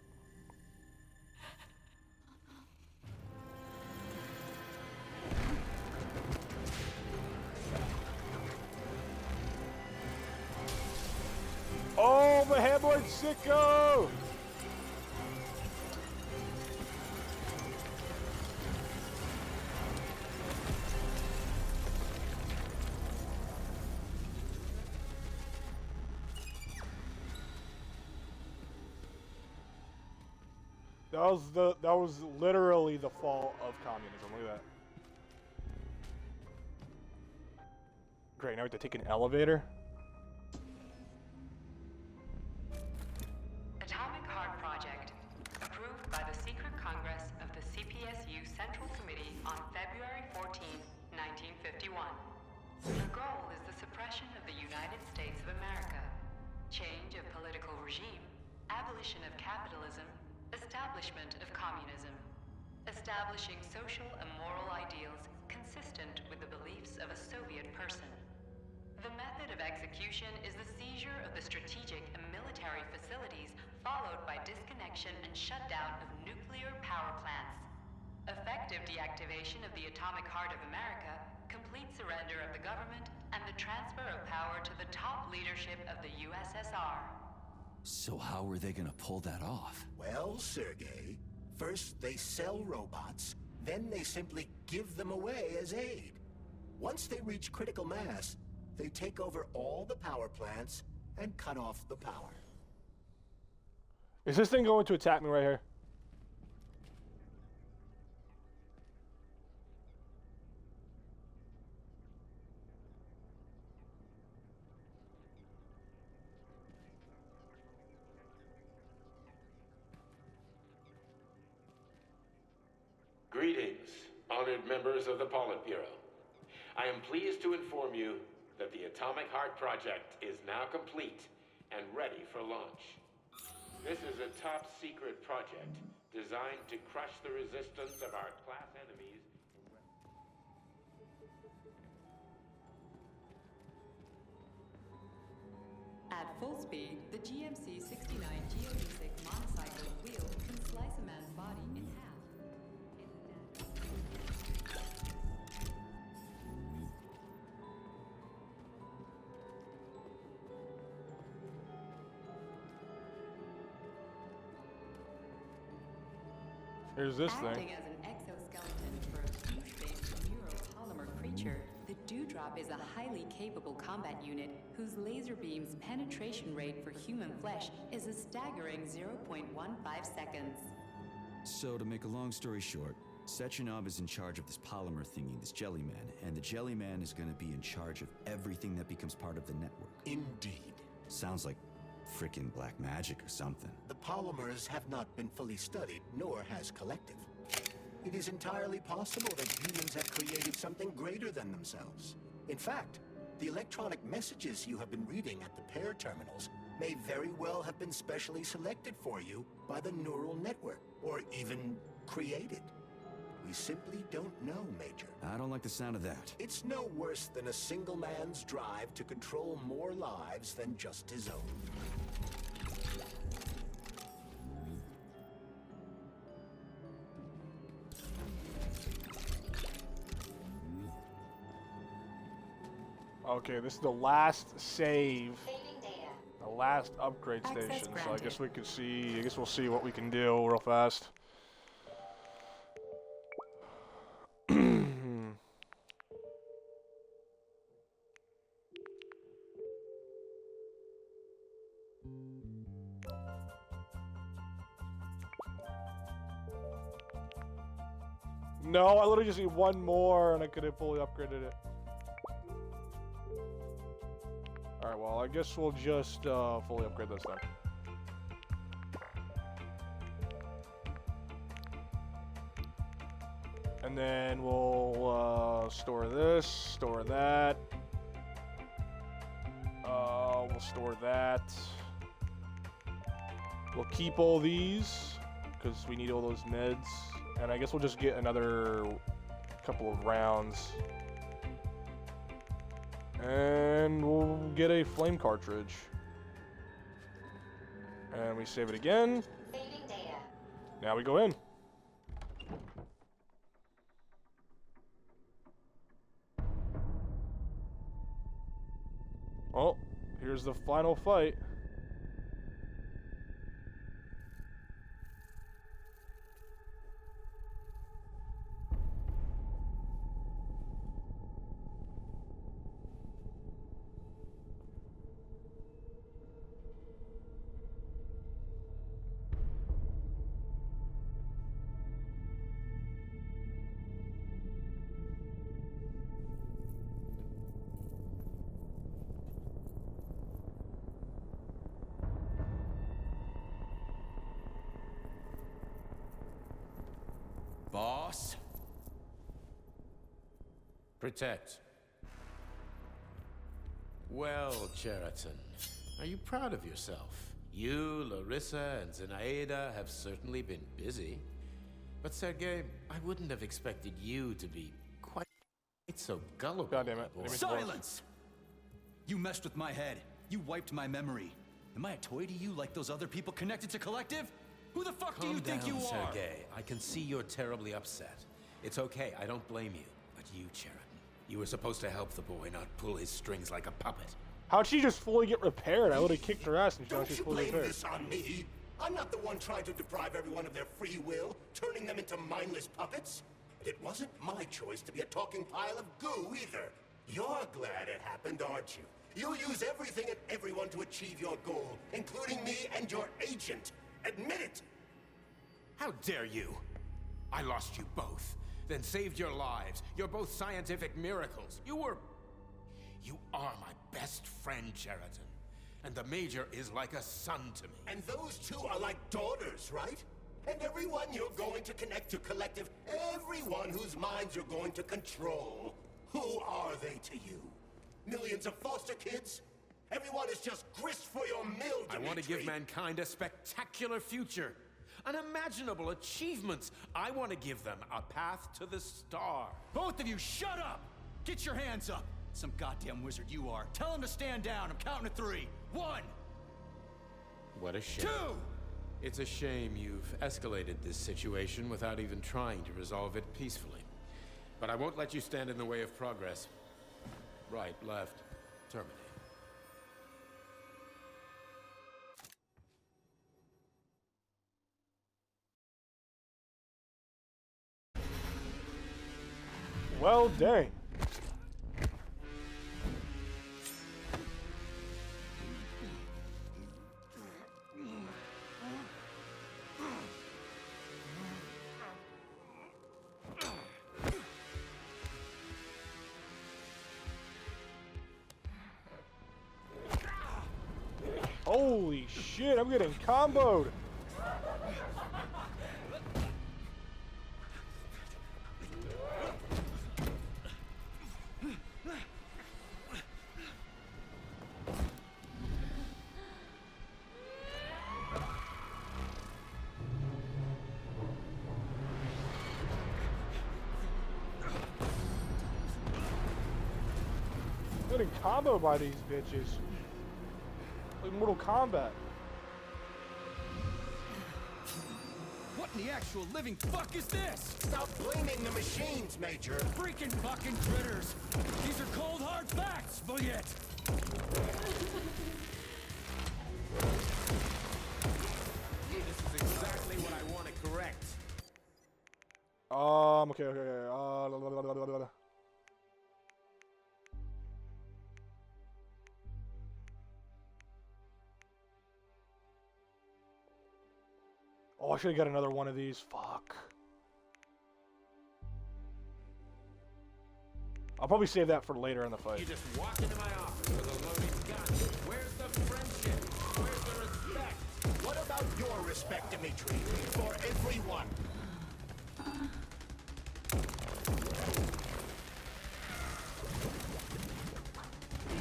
Oh, the Hemorrhoid Sicko! That was literally the fall of communism. Look at that. Great, now we have to take an elevator. Atomic Heart Project, approved by the Secret Congress of the CPSU Central Committee on February 14, 1951. The goal is the suppression of the United States of America, change of political regime, abolition of capitalism, establishment of communism, establishing social and moral ideals consistent with the beliefs of a Soviet person. The method of execution is the seizure of the strategic and military facilities, followed by disconnection and shutdown of nuclear power plants. Effective deactivation of the atomic heart of America, complete surrender of the government, and the transfer of power to the top leadership of the USSR. So how are they gonna pull that off? Well, Sergei, first they sell robots, then they simply give them away as aid. Once they reach critical mass, they take over all the power plants and cut off the power. Is this thing going to attack me right here? honored members of the Politburo. I am pleased to inform you that the Atomic Heart Project is now complete and ready for launch. This is a top-secret project designed to crush the resistance of our class enemies. At full speed, the GMC-69 geodesic monocycle wheel can slice a man's body in half. Here's this thing. Acting as an exoskeleton for a fuse-based neuropolymer creature, the Dewdrop is a highly capable combat unit whose laser beam's penetration rate for human flesh is a staggering 0.15 seconds. So, to make a long story short, Sechenov is in charge of this polymer thingy, this Jellyman, and the Jellyman is gonna be in charge of everything that becomes part of the network. Indeed. Sounds like frickin' black magic or something. The polymers have not been fully studied, nor has Collective. It is entirely possible that humans have created something greater than themselves. In fact, the electronic messages you have been reading at the pair terminals may very well have been specially selected for you by the neural network, or even created. We simply don't know, Major. I don't like the sound of that. It's no worse than a single man's drive to control more lives than just his own. Okay, this is the last save. The last upgrade station. So I guess we could see. I guess we'll see what we can do real fast. No, I literally just need one more and I could have fully upgraded it. Alright, well, I guess we'll just fully upgrade this then. And then we'll store this, store that. We'll store that. We'll keep all these because we need all those meds. And I guess we'll just get another couple of rounds. And we'll get a flame cartridge. And we save it again. Saving data. Now we go in. Oh, here's the final fight. Boss? Protect. Well, Cheriton, are you proud of yourself? You, Larissa, and Zenaida have certainly been busy. But Sergei, I wouldn't have expected you to be quite so gullible. God damn it. Silence! You messed with my head. You wiped my memory. Am I a toy to you like those other people connected to Collective? Who the fuck do you think you are? Sergei. I can see you're terribly upset. It's okay, I don't blame you. But you, Cheriton, you were supposed to help the boy, not pull his strings like a puppet. How'd she just fully get repaired? I would have kicked her ass and Don't she's you fully blame repaired. this on me? I'm not the one trying to deprive everyone of their free will, turning them into mindless puppets. It wasn't my choice to be a talking pile of goo either. You're glad it happened, aren't you? You'll use everything and everyone to achieve your goal, including me and your agent. Admit it! How dare you? I lost you both, then saved your lives. You're both scientific miracles. You are my best friend, Cheriton. And the Major is like a son to me. And those two are like daughters, right? And everyone you're going to connect to Collective, everyone whose minds you're going to control. Who are they to you? Millions of foster kids? Everyone is just grist for your mill, Dimitri. I want to give mankind a spectacular future. Unimaginable achievements. I want to give them a path to the star. Both of you, shut up! Get your hands up! Some goddamn wizard you are. Tell him to stand down. I'm counting to 3. 1! What a shame. 2! It's a shame you've escalated this situation without even trying to resolve it peacefully. But I won't let you stand in the way of progress. Right, left, terminate. Well, dang. Holy shit, I'm getting comboed. Getting comboed by these bitches. Like Mortal Kombat. What in the actual living fuck is this? Stop blaming the machines, Major. Freaking fucking critters! These are cold hard facts, Voyet! This is exactly what I want to correct. Okay. Oh, I should have got another one of these. Fuck. I'll probably save that for later in the fight. You just walk into my office with a loaded gun. Where's the friendship? Where's the respect? What about your respect, Dimitri? For everyone.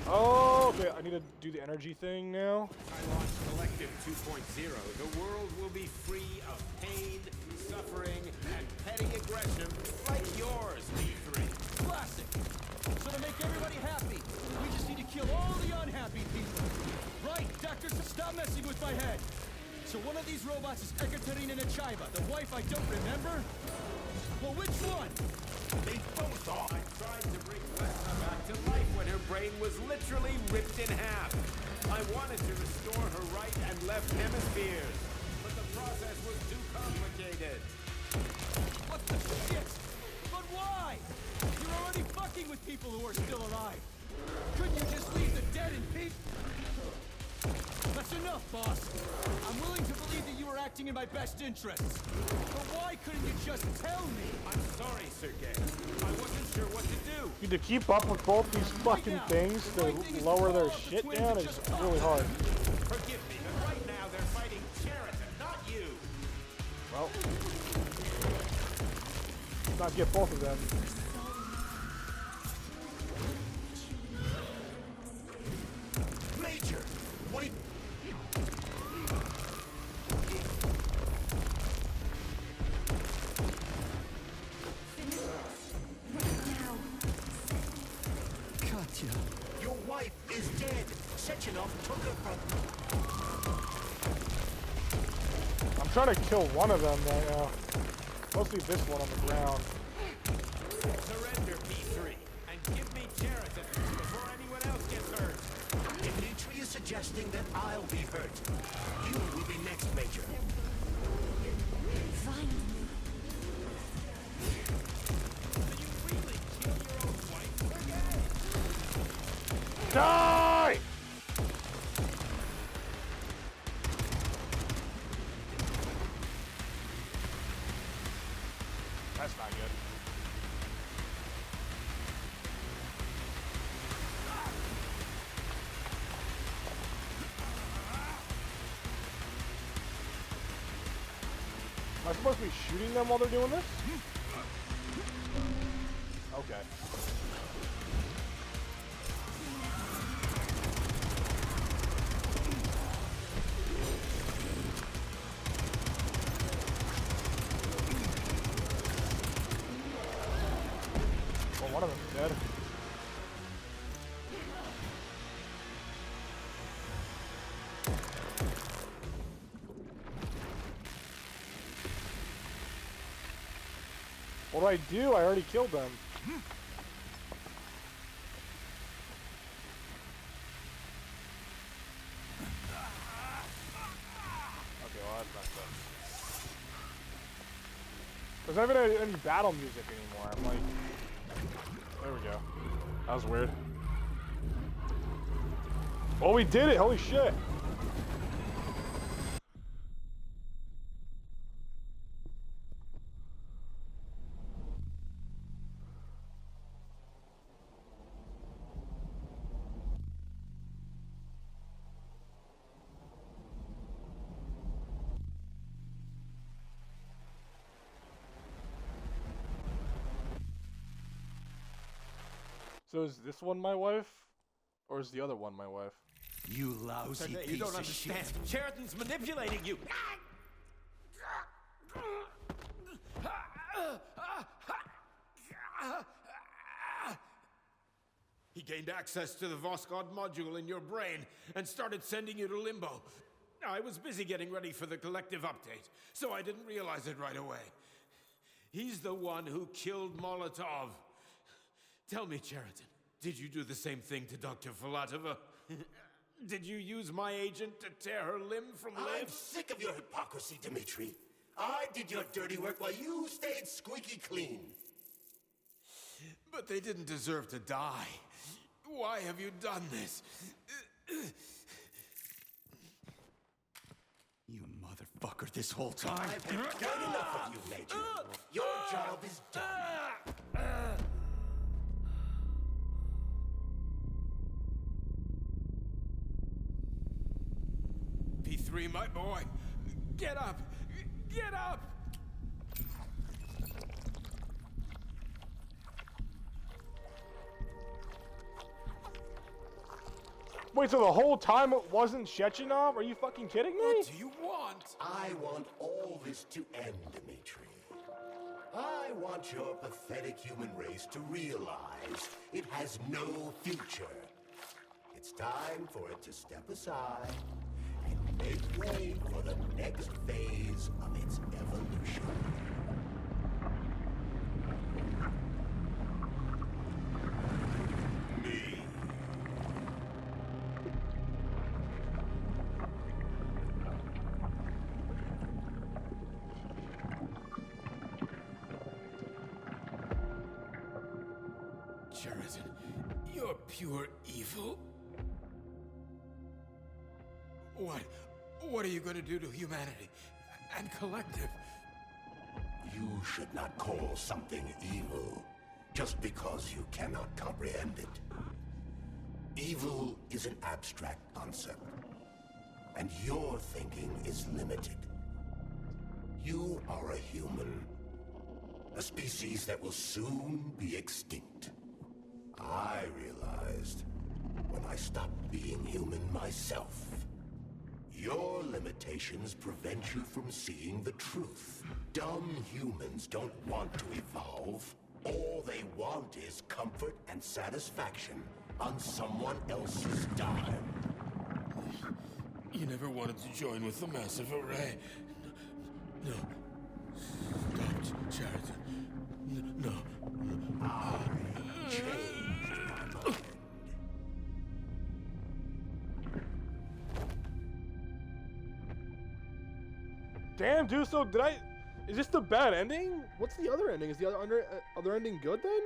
Oh, okay. I need to do the energy thing now. I launch Collective 2.0. The world will be free of pain, suffering, and petty aggression like yours, V3. Classic! So to make everybody happy, we just need to kill all the unhappy people. Right, Doctor, stop messing with my head. So one of these robots is Ekaterina Nechaeva, the wife I don't remember? Well, which one? They both are. I tried to bring Vesna back to life when her brain was literally ripped in half. I wanted to restore her right and left hemispheres, but the process was too complicated. What the shit? But why? You're already fucking with people who are still alive. Couldn't you just leave the dead in peace? That's enough, boss. I'm willing to believe that you were acting in my best interests. But why couldn't you just tell me? I'm sorry, Sergei. I wasn't sure what to do. Dude, to keep up with both these fucking things to lower their shit down is really hard. Forgive me, but right now they're fighting Cheriton, not you. Well, not get both of them. Major, wait. Katya. Your wife is dead. Sechenov took her from... I'm trying to kill one of them right now. Mostly this one on the ground. Surrender, P3, and give me Cheriton before anyone else gets hurt. Dimitri is suggesting that I'll be hurt. You will be next, Major. Find me. Will you really kill your own wife, Sergei? Die! That's not good. Am I supposed to be shooting them while they're doing this? Okay. Well, one of them's dead. What do I do? I already killed them. Okay, well that's not good. There's not even any battle music anymore. I'm like, there we go. That was weird. Oh, we did it! Holy shit! So is this one my wife? Or is the other one my wife? You lousy piece You don't of understand. shit. Sheraton's manipulating you. He gained access to the Voskhod module in your brain and started sending you to Limbo. I was busy getting ready for the collective update, so I didn't realize it right away. He's the one who killed Molotov. Tell me, Cheriton, did you do the same thing to Dr. Filatova? Did you use my agent to tear her limb from limb? I'm sick of your hypocrisy, Dmitri. I did your dirty work while you stayed squeaky clean. But they didn't deserve to die. Why have you done this? You motherfucker, this whole time. I've done enough of you, Major. Your job is done. P3, my boy. Get up! Get up! Wait, so the whole time it wasn't Shechinov? Are you fucking kidding me? What do you want? I want all this to end, Dmitri. I want your pathetic human race to realize it has no future. It's time for it to step aside and make way for the next phase of its evolution. Me. Sheraton, you're pure evil. What are you going to do to humanity and collective? You should not call something evil just because you cannot comprehend it. Evil is an abstract concept, and your thinking is limited. You are a human, a species that will soon be extinct. I realized when I stopped being human myself. Your limitations prevent you from seeing the truth. Dumb humans don't want to evolve. All they want is comfort and satisfaction on someone else's dime. You never wanted to join with the massive array. No. Stop, Sheraton. No. I changed my mind. Damn, dude, so did I... Is this the bad ending? What's the other ending? Is the other ending good then?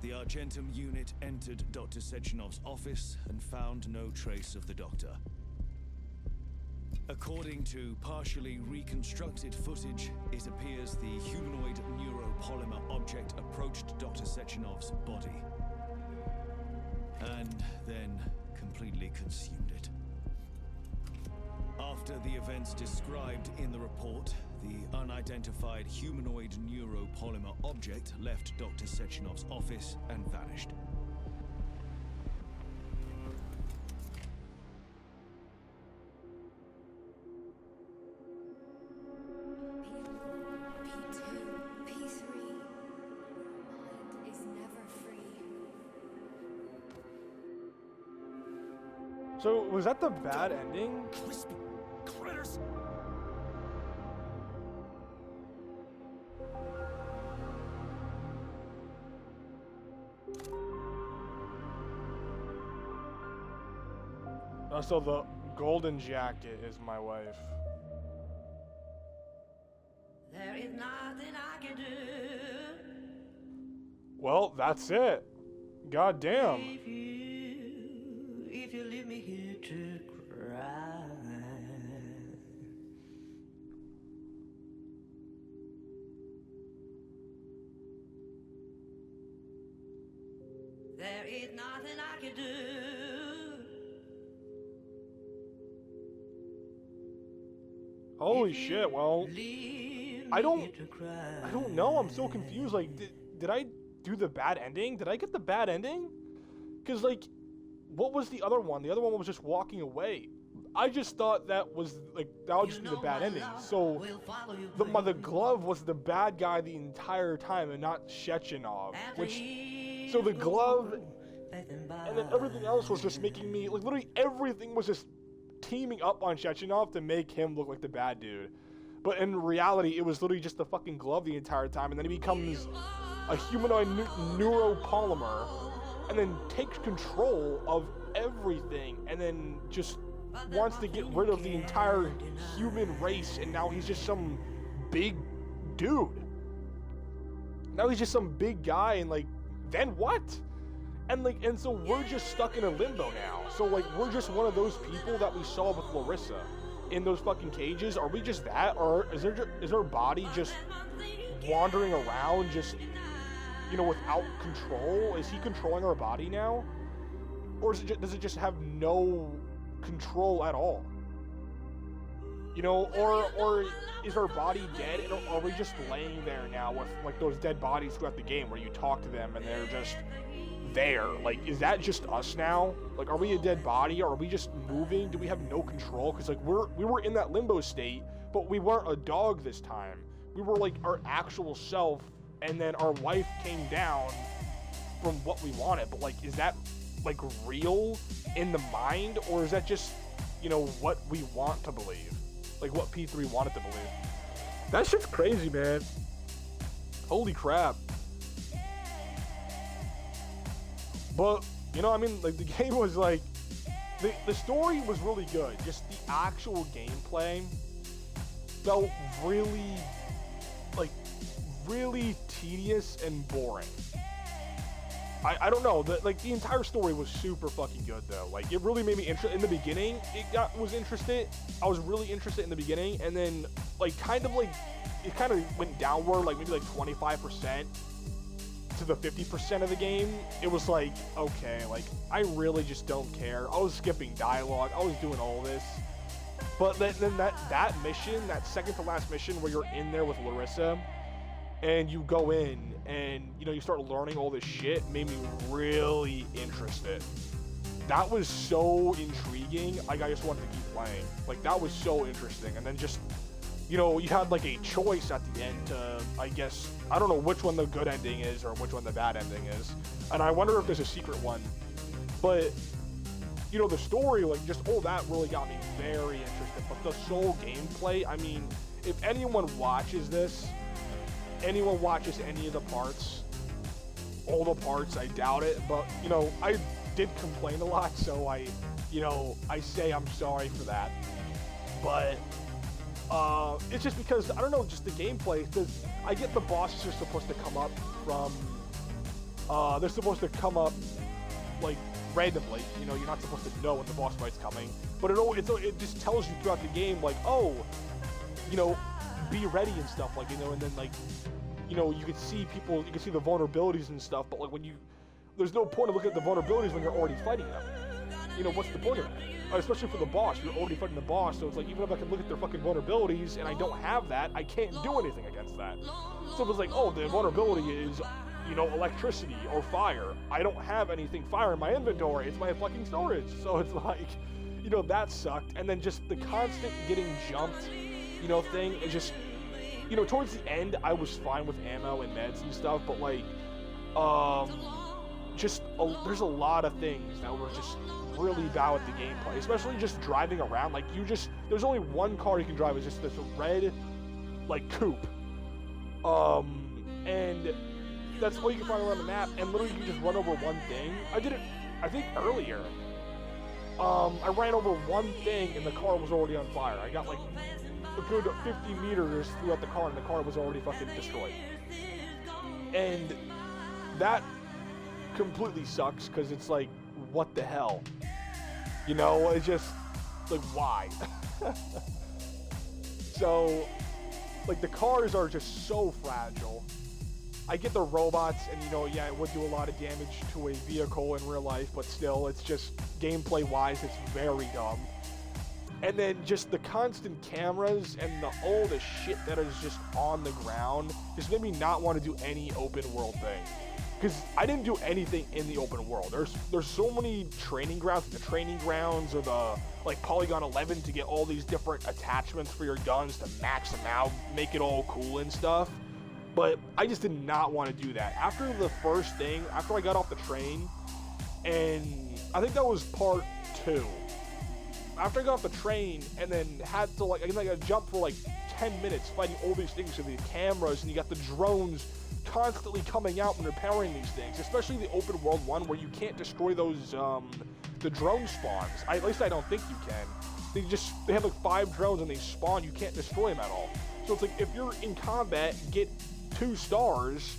The Argentum unit entered Dr. Sechenov's office and found no trace of the doctor. According to partially reconstructed footage, it appears the humanoid neuropolymer object approached Dr. Sechenov's body and then completely consumed it. After the events described in the report, the unidentified humanoid neuropolymer object left Dr. Sechenov's office and vanished. P2, P3. Your mind is never free. So, was that the bad ending? Crispy critters! So the golden jacket is my wife. There is nothing I can do. Well, that's it. God damn. If you leave me here to cry. There is nothing I can do. Holy shit, well, I don't know, I'm so confused, like, did I do the bad ending? Did I get the bad ending? Because, like, what was the other one? The other one was just walking away. I just thought that was, like, that would just be the bad ending. So, the glove was the bad guy the entire time and not Sechenov, which, so the glove, and then everything else was just making me, like, literally everything was just teaming up on Sechenov to make him look like the bad dude. But in reality, it was literally just the fucking glove the entire time, and then he becomes a humanoid neuropolymer, and then takes control of everything, and then just wants to get rid of the entire human race, and now he's just some big dude. Now he's just some big guy, and like, then what? And like, and so we're just stuck in a limbo now. So like, we're just one of those people that we saw with Larissa in those fucking cages. Are we just that, or is our body just wandering around, just, you know, without control? Is he controlling our body now, or does it just have no control at all? You know, or is our body dead, and are we just laying there now with like those dead bodies throughout the game, where you talk to them and they're just there? Like, is that just us now? Like, are we a dead body, or are we just moving? Do we have no control? Because like, we were in that limbo state, but we weren't a dog this time. We were like our actual self, and then our wife came down from what we wanted. But like, is that like real in the mind, or is that just, you know, what we want to believe? Like what P3 wanted to believe? That shit's crazy, man. Holy crap. But, you know, I mean, like, the game was, like, the story was really good. Just the actual gameplay felt really, like, really tedious and boring. I don't know, the entire story was super fucking good, though. Like, it really made me interested. In the beginning, was interested. I was really interested in the beginning, and then, like, kind of, like, it kind of went downward, like, maybe, like, 25%. To the 50% of the game, it was like, okay, like, I really just don't care. I was skipping dialogue, I was doing all this, but then that mission, that second to last mission where you're in there with Larissa, and you go in, and, you know, you start learning all this shit, made me really interested. That was so intriguing, like, I just wanted to keep playing. Like, that was so interesting, and then just, you know, you had like a choice at the end to, I guess, I don't know which one the good ending is or which one the bad ending is. And I wonder if there's a secret one. But, you know, the story, like, just all that really got me very interested. But the sole gameplay, I mean, if anyone watches this, anyone watches any of the parts, all the parts, I doubt it. But, you know, I did complain a lot, so I say I'm sorry for that. But it's just because, I don't know, just the gameplay, because I get the bosses are supposed to come up from They're supposed to come up, like, randomly. You know, you're not supposed to know when the boss fight's coming. But it just tells you throughout the game, like, oh, you know, be ready and stuff, like, you know, and then, like, you know, you can see the vulnerabilities and stuff, but, like, there's no point of looking at the vulnerabilities when you're already fighting them. You know, what's the point of that? Especially for the boss, you're already fighting the boss, so it's like, even if I can look at their fucking vulnerabilities and I don't have that, I can't do anything against that. So it's like, oh, the vulnerability is, you know, electricity or fire. I don't have anything fire in my inventory, it's my fucking storage. So it's like, you know, that sucked. And then just the constant getting jumped, you know, thing is just, you know, towards the end, I was fine with ammo and meds and stuff, but like, there's a lot of things that were just really bad with the gameplay, especially just driving around. Like, there's only one car you can drive, it's just this red, like, coupe. And that's all you can find around the map, and literally you can just run over one thing. I did it, I think, earlier. I ran over one thing and the car was already on fire. I got like a good 50 meters throughout the car and the car was already fucking destroyed. And that completely sucks, because it's like, what the hell? You know, it's just like, why? So, like, the cars are just so fragile. I get the robots, and, you know, yeah, it would do a lot of damage to a vehicle in real life, but still, it's just, gameplay-wise, it's very dumb. And then just the constant cameras and all the shit that is just on the ground just made me not want to do any open world thing. Because I didn't do anything in the open world. There's so many training grounds, the training grounds, or the, like, Polygon 11 to get all these different attachments for your guns to max them out, make it all cool and stuff. But I just did not want to do that. After the first thing, after I got off the train, and I think that was part 2. After I got off the train and then had to, like, I got to jump for like 10 minutes fighting all these things with the cameras, and you got the drones constantly coming out and repairing these things, especially the open world one where you can't destroy those, the drone spawns. At least I don't think you can. They have like 5 drones and they spawn, you can't destroy them at all. So it's like, if you're in combat, get 2 stars,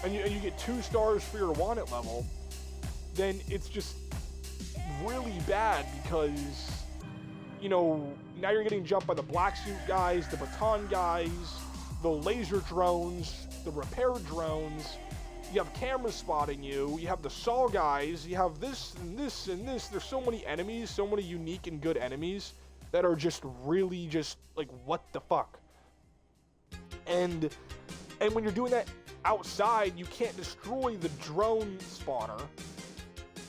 and you get 2 stars for your wanted level, then it's just really bad, because, you know, now you're getting jumped by the black suit guys, the baton guys, the laser drones, the repair drones. You have cameras spotting you, you have the saw guys, you have this and this and this. There's so many enemies, so many unique and good enemies that are just really just like, what the fuck? And when you're doing that outside, you can't destroy the drone spawner.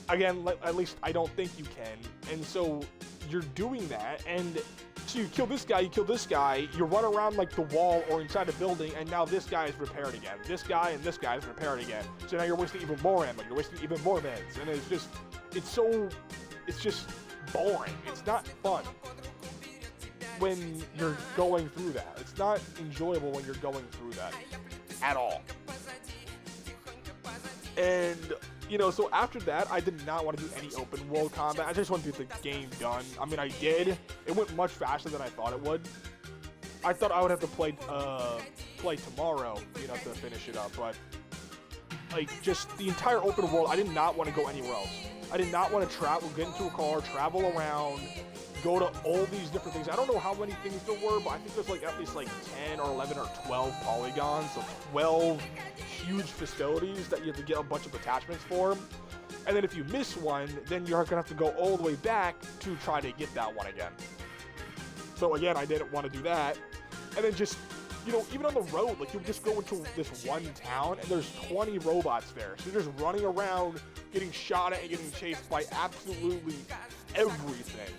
Again, at least I don't think you can. And so you're doing that, and so you kill this guy, you run around like the wall or inside a building, and now this guy is repaired again. This guy and this guy is repaired again. So now you're wasting even more ammo, you're wasting even more meds, and it's just boring. It's not fun when you're going through that. It's not enjoyable when you're going through that at all. And, you know, so after that, I did not want to do any open world combat. I just wanted to get the game done. I mean, I did. It went much faster than I thought it would. I thought I would have to play tomorrow, you know, to finish it up. But, like, just the entire open world, I did not want to go anywhere else. I did not want to travel, get into a car, travel around, go to all these different things. I don't know how many things there were, but I think there's like at least like 10 or 11 or 12 polygons, so 12 huge facilities that you have to get a bunch of attachments for. And then if you miss one, then you're gonna have to go all the way back to try to get that one again. So again, I didn't want to do that. And then just, you know, even on the road, like you'll just go into this one town and there's 20 robots there. So you're just running around, getting shot at and getting chased by absolutely everything.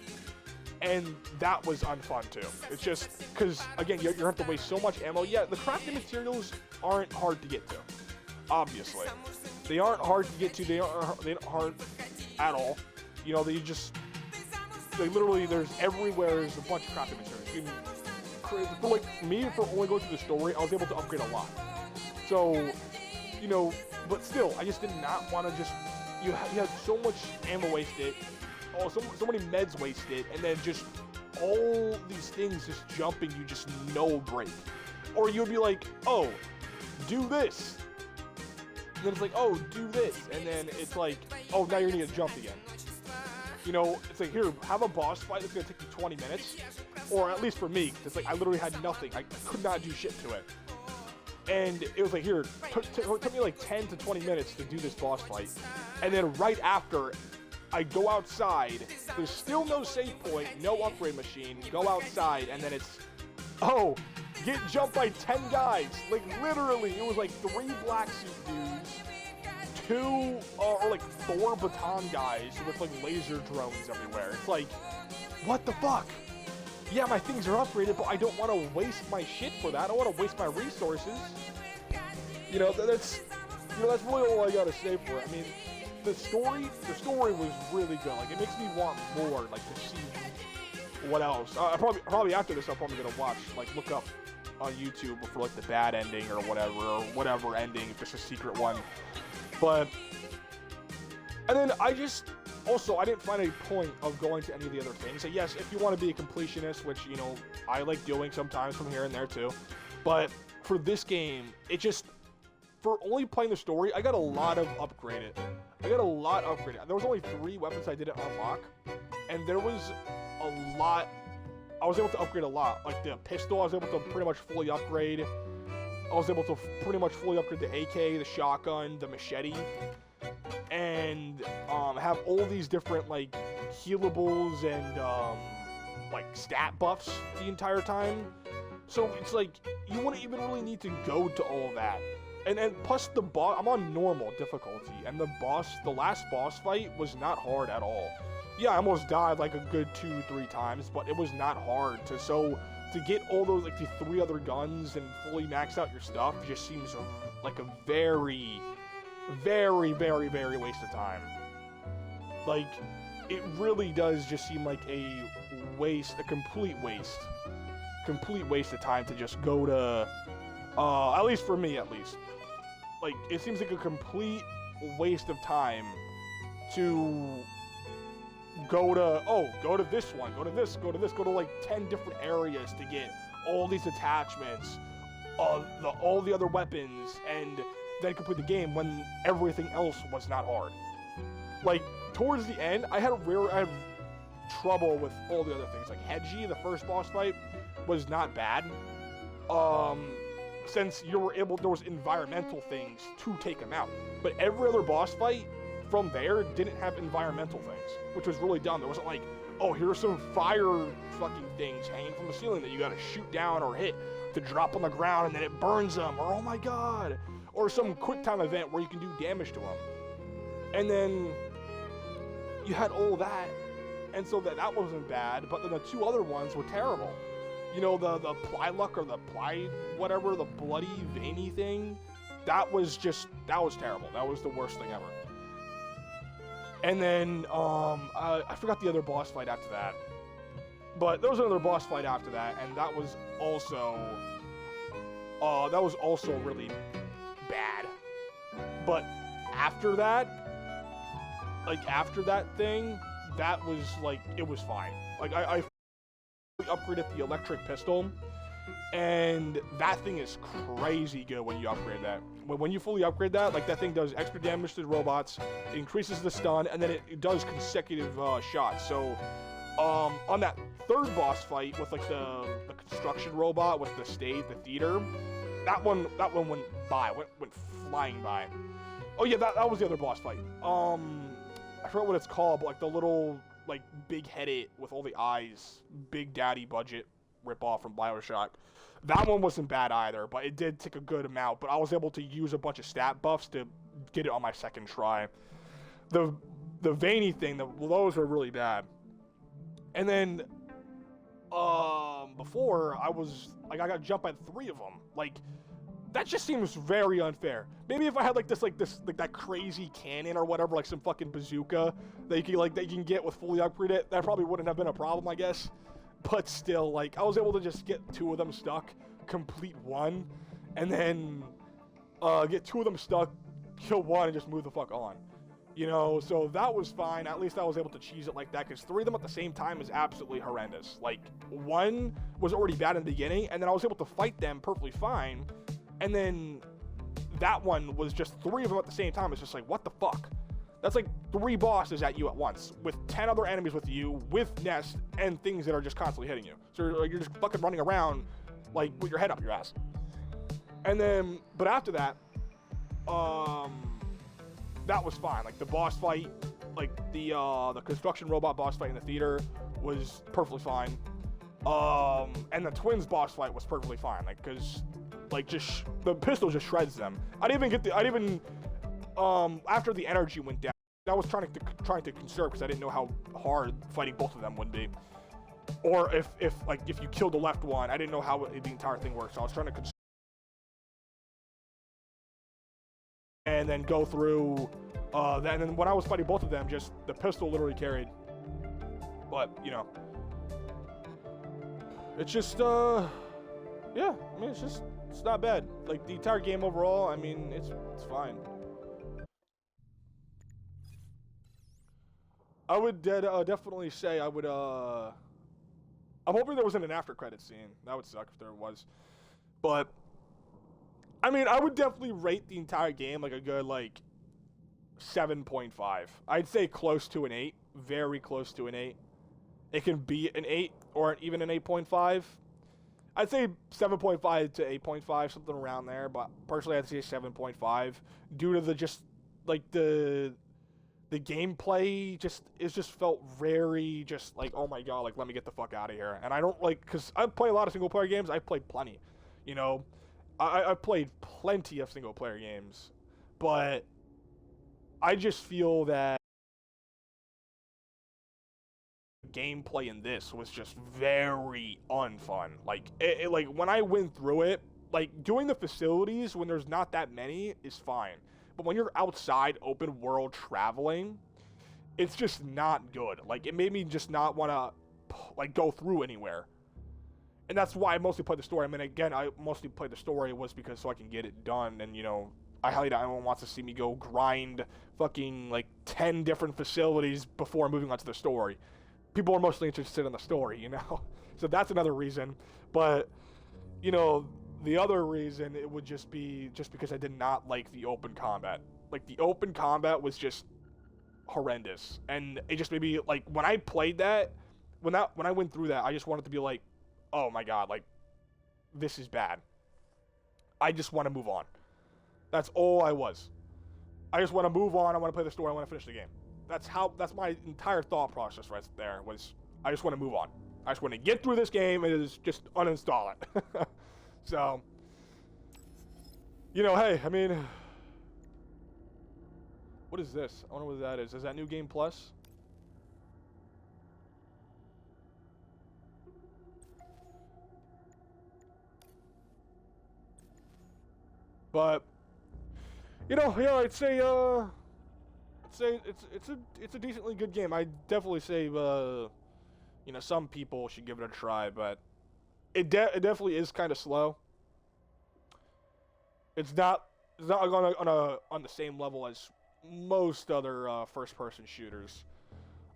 And that was unfun too. It's just, because again, you have to waste so much ammo. Yeah, the crafting materials aren't hard to get to, obviously. They aren't hard to get to, they aren't hard at all. You know, they literally, there's everywhere, there's a bunch of crafting materials. For like me, for only going through the story, I was able to upgrade a lot. So, you know, but still, I just did not want to just, you had so much ammo wasted, so many meds wasted, and then just all these things just jumping you just no break. Or you'd be like, oh, do this. and then it's like, oh, do this, and then it's like, oh, now you're gonna get jumped again. You know, it's like, here, have a boss fight that's gonna take you 20 minutes, or at least for me, 'cause it's like I literally had nothing. I could not do shit to it. And it was like, here, it took me like 10 to 20 minutes to do this boss fight. And then right after, I go outside, there's still no save point, no upgrade machine, go outside, and then it's, oh, get jumped by 10 guys. Like, literally, it was like 3 black suit dudes, 2, or like 4 baton guys with like laser drones everywhere. It's like, what the fuck? Yeah, my things are upgraded, but I don't want to waste my shit for that. I don't want to waste my resources. You know, that's really all I gotta say for it. I mean, the story was really good. Like, it makes me want more, like, to see what else. Probably after this, I'm probably gonna watch, like, look up on YouTube for like the bad ending or whatever ending, if it's a secret one. But, and then I didn't find a point of going to any of the other things. So yes, if you want to be a completionist, which, you know, I like doing sometimes from here and there too, but for this game, for only playing the story, I got a lot upgraded. There was only 3 weapons I didn't unlock, and there was a lot. I was able to upgrade a lot. Like the pistol, I was able to pretty much fully upgrade. I was able to pretty much fully upgrade the AK, the shotgun, the machete, and have all these different like healables and like stat buffs the entire time. So it's like you wouldn't even really need to go to all of that. And plus the boss, I'm on normal difficulty, and the last boss fight was not hard at all. Yeah, I almost died like a good 2-3 times, but it was not hard. To get all those, like, the 3 other guns and fully max out your stuff just seems like a very, very, very, very waste of time. Like, it really does just seem like a complete waste of time to just go to, at least for me, at least. Like, it seems like a complete waste of time to go to this one, go to like 10 different areas to get all these attachments, all the other weapons, and then complete the game when everything else was not hard. Like, towards the end, I had trouble with all the other things. Like Hedgie, the first boss fight, was not bad. Since there was environmental things to take him out. But every other boss fight from there didn't have environmental things, which was really dumb. There wasn't like, oh, here's some fire fucking things hanging from the ceiling that you gotta shoot down or hit to drop on the ground and then it burns them, or oh my god, or some quick time event where you can do damage to them. And then you had all that, and so that wasn't bad, but then the 2 other ones were terrible. You know, the Plyluck or the whatever, the bloody veiny thing, that was terrible. That was the worst thing ever. And then, I forgot the other boss fight after that. But there was another boss fight after that, and that was also really bad. But after that thing, that was, like, it was fine. Like, I upgraded the electric pistol, and that thing is crazy good when you upgrade that. When you fully upgrade that, like, that thing does extra damage to the robots, it increases the stun, and then it does consecutive shots. So on that 3rd boss fight with like the construction robot with the stage, the theater, that one went flying by. Oh yeah, that was the other boss fight. I forgot what it's called, but like the little, like, big-headed with all the eyes, Big Daddy budget ripoff from BioShock. That one wasn't bad either, but it did take a good amount. But I was able to use a bunch of stat buffs to get it on my 2nd try. The veiny thing, those were really bad. And then before I got jumped by 3 of them. Like, that just seems very unfair. Maybe if I had like that crazy cannon or whatever, like some fucking bazooka that you can get with fully upgraded, that probably wouldn't have been a problem, I guess. But still, like, I was able to just get 2 of them stuck, complete 1, and then get 2 of them stuck, kill 1, and just move the fuck on. You know, so that was fine. At least I was able to cheese it like that, because 3 of them at the same time is absolutely horrendous. Like, 1 was already bad in the beginning, and then I was able to fight them perfectly fine, and then that one was just 3 of them at the same time. It's just like, what the fuck? That's like 3 bosses at you at once, with 10 other enemies with you, with nests, and things that are just constantly hitting you. So you're just fucking running around, like, with your head up your ass. And then, but after that, that was fine. Like, the boss fight, like, the construction robot boss fight in the theater was perfectly fine. And the twins boss fight was perfectly fine. Like, cause, like, just, the pistol just shreds them. After the energy went down, I was trying to conserve because I didn't know how hard fighting both of them would be. Or if you killed the left one, I didn't know how the entire thing works. So I was trying to conserve. And then go through, and then when I was fighting both of them, just the pistol literally carried. But, you know, it's just, yeah, I mean, it's not bad. Like, the entire game overall, I mean, it's fine. I would definitely say I'm hoping there wasn't an after credit scene. That would suck if there was. But, I mean, I would definitely rate the entire game like a good, like, 7.5. I'd say close to an 8. Very close to an 8. It can be an 8 or even an 8.5. I'd say 7.5 to 8.5, something around there. But personally, I'd say 7.5 due to the gameplay just felt very just like, oh my god, like, let me get the fuck out of here. And I don't like, because I play a lot of single player games. I've played plenty, you know. I've played plenty of single player games, but I just feel that gameplay in this was just very unfun. Like, like, when I went through it, like, doing the facilities when there's not that many is fine. But when you're outside open world traveling, it's just not good. Like, it made me just not want to, like, go through anywhere. And that's why I mostly played the story. I mean, again, I mostly played the story was because so I can get it done. And, you know, I highly doubt anyone wants to see me go grind fucking, like, 10 different facilities before moving on to the story. People are mostly interested in the story, you know? So that's another reason. But, you know, the other reason it would just be just because I did not like the open combat. Like, the open combat was just horrendous. And it just made me, like, when I played that, when I went through that, I just wanted to be like, oh my god, like, this is bad. I just want to move on. That's all I was. I just want to move on. I want to play the story. I want to finish the game. That's my entire thought process right there was, I just want to move on. I just want to get through this game and just uninstall it. So, you know, hey, I mean, what is this? I wonder what that is. Is that New Game Plus? But, you know, yeah, I'd say it's a decently good game. I definitely say, you know, some people should give it a try, but it definitely is kind of slow. It's not on the same level as most other first-person shooters.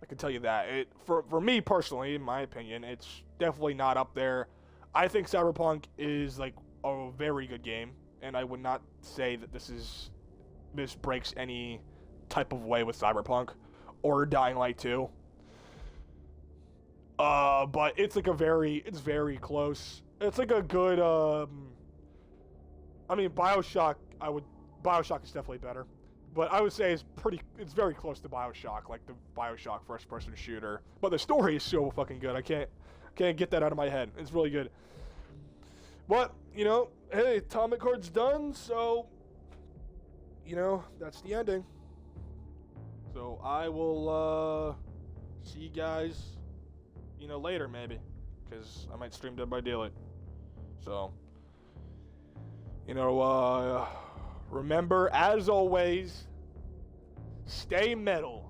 I can tell you that. For me personally, in my opinion, it's definitely not up there. I think Cyberpunk is like a very good game, and I would not say that this breaks any type of way with Cyberpunk or Dying Light 2. But it's like it's very close. It's like a good, I mean, BioShock is definitely better. But I would say it's very close to BioShock, like the BioShock first-person shooter. But the story is so fucking good. I can't get that out of my head. It's really good. But, you know, hey, Atomic Heart's done, so, you know, that's the ending. So I will, see you guys, you know, later maybe, because I might stream Dead by Daylight. So, you know, remember, as always, stay metal.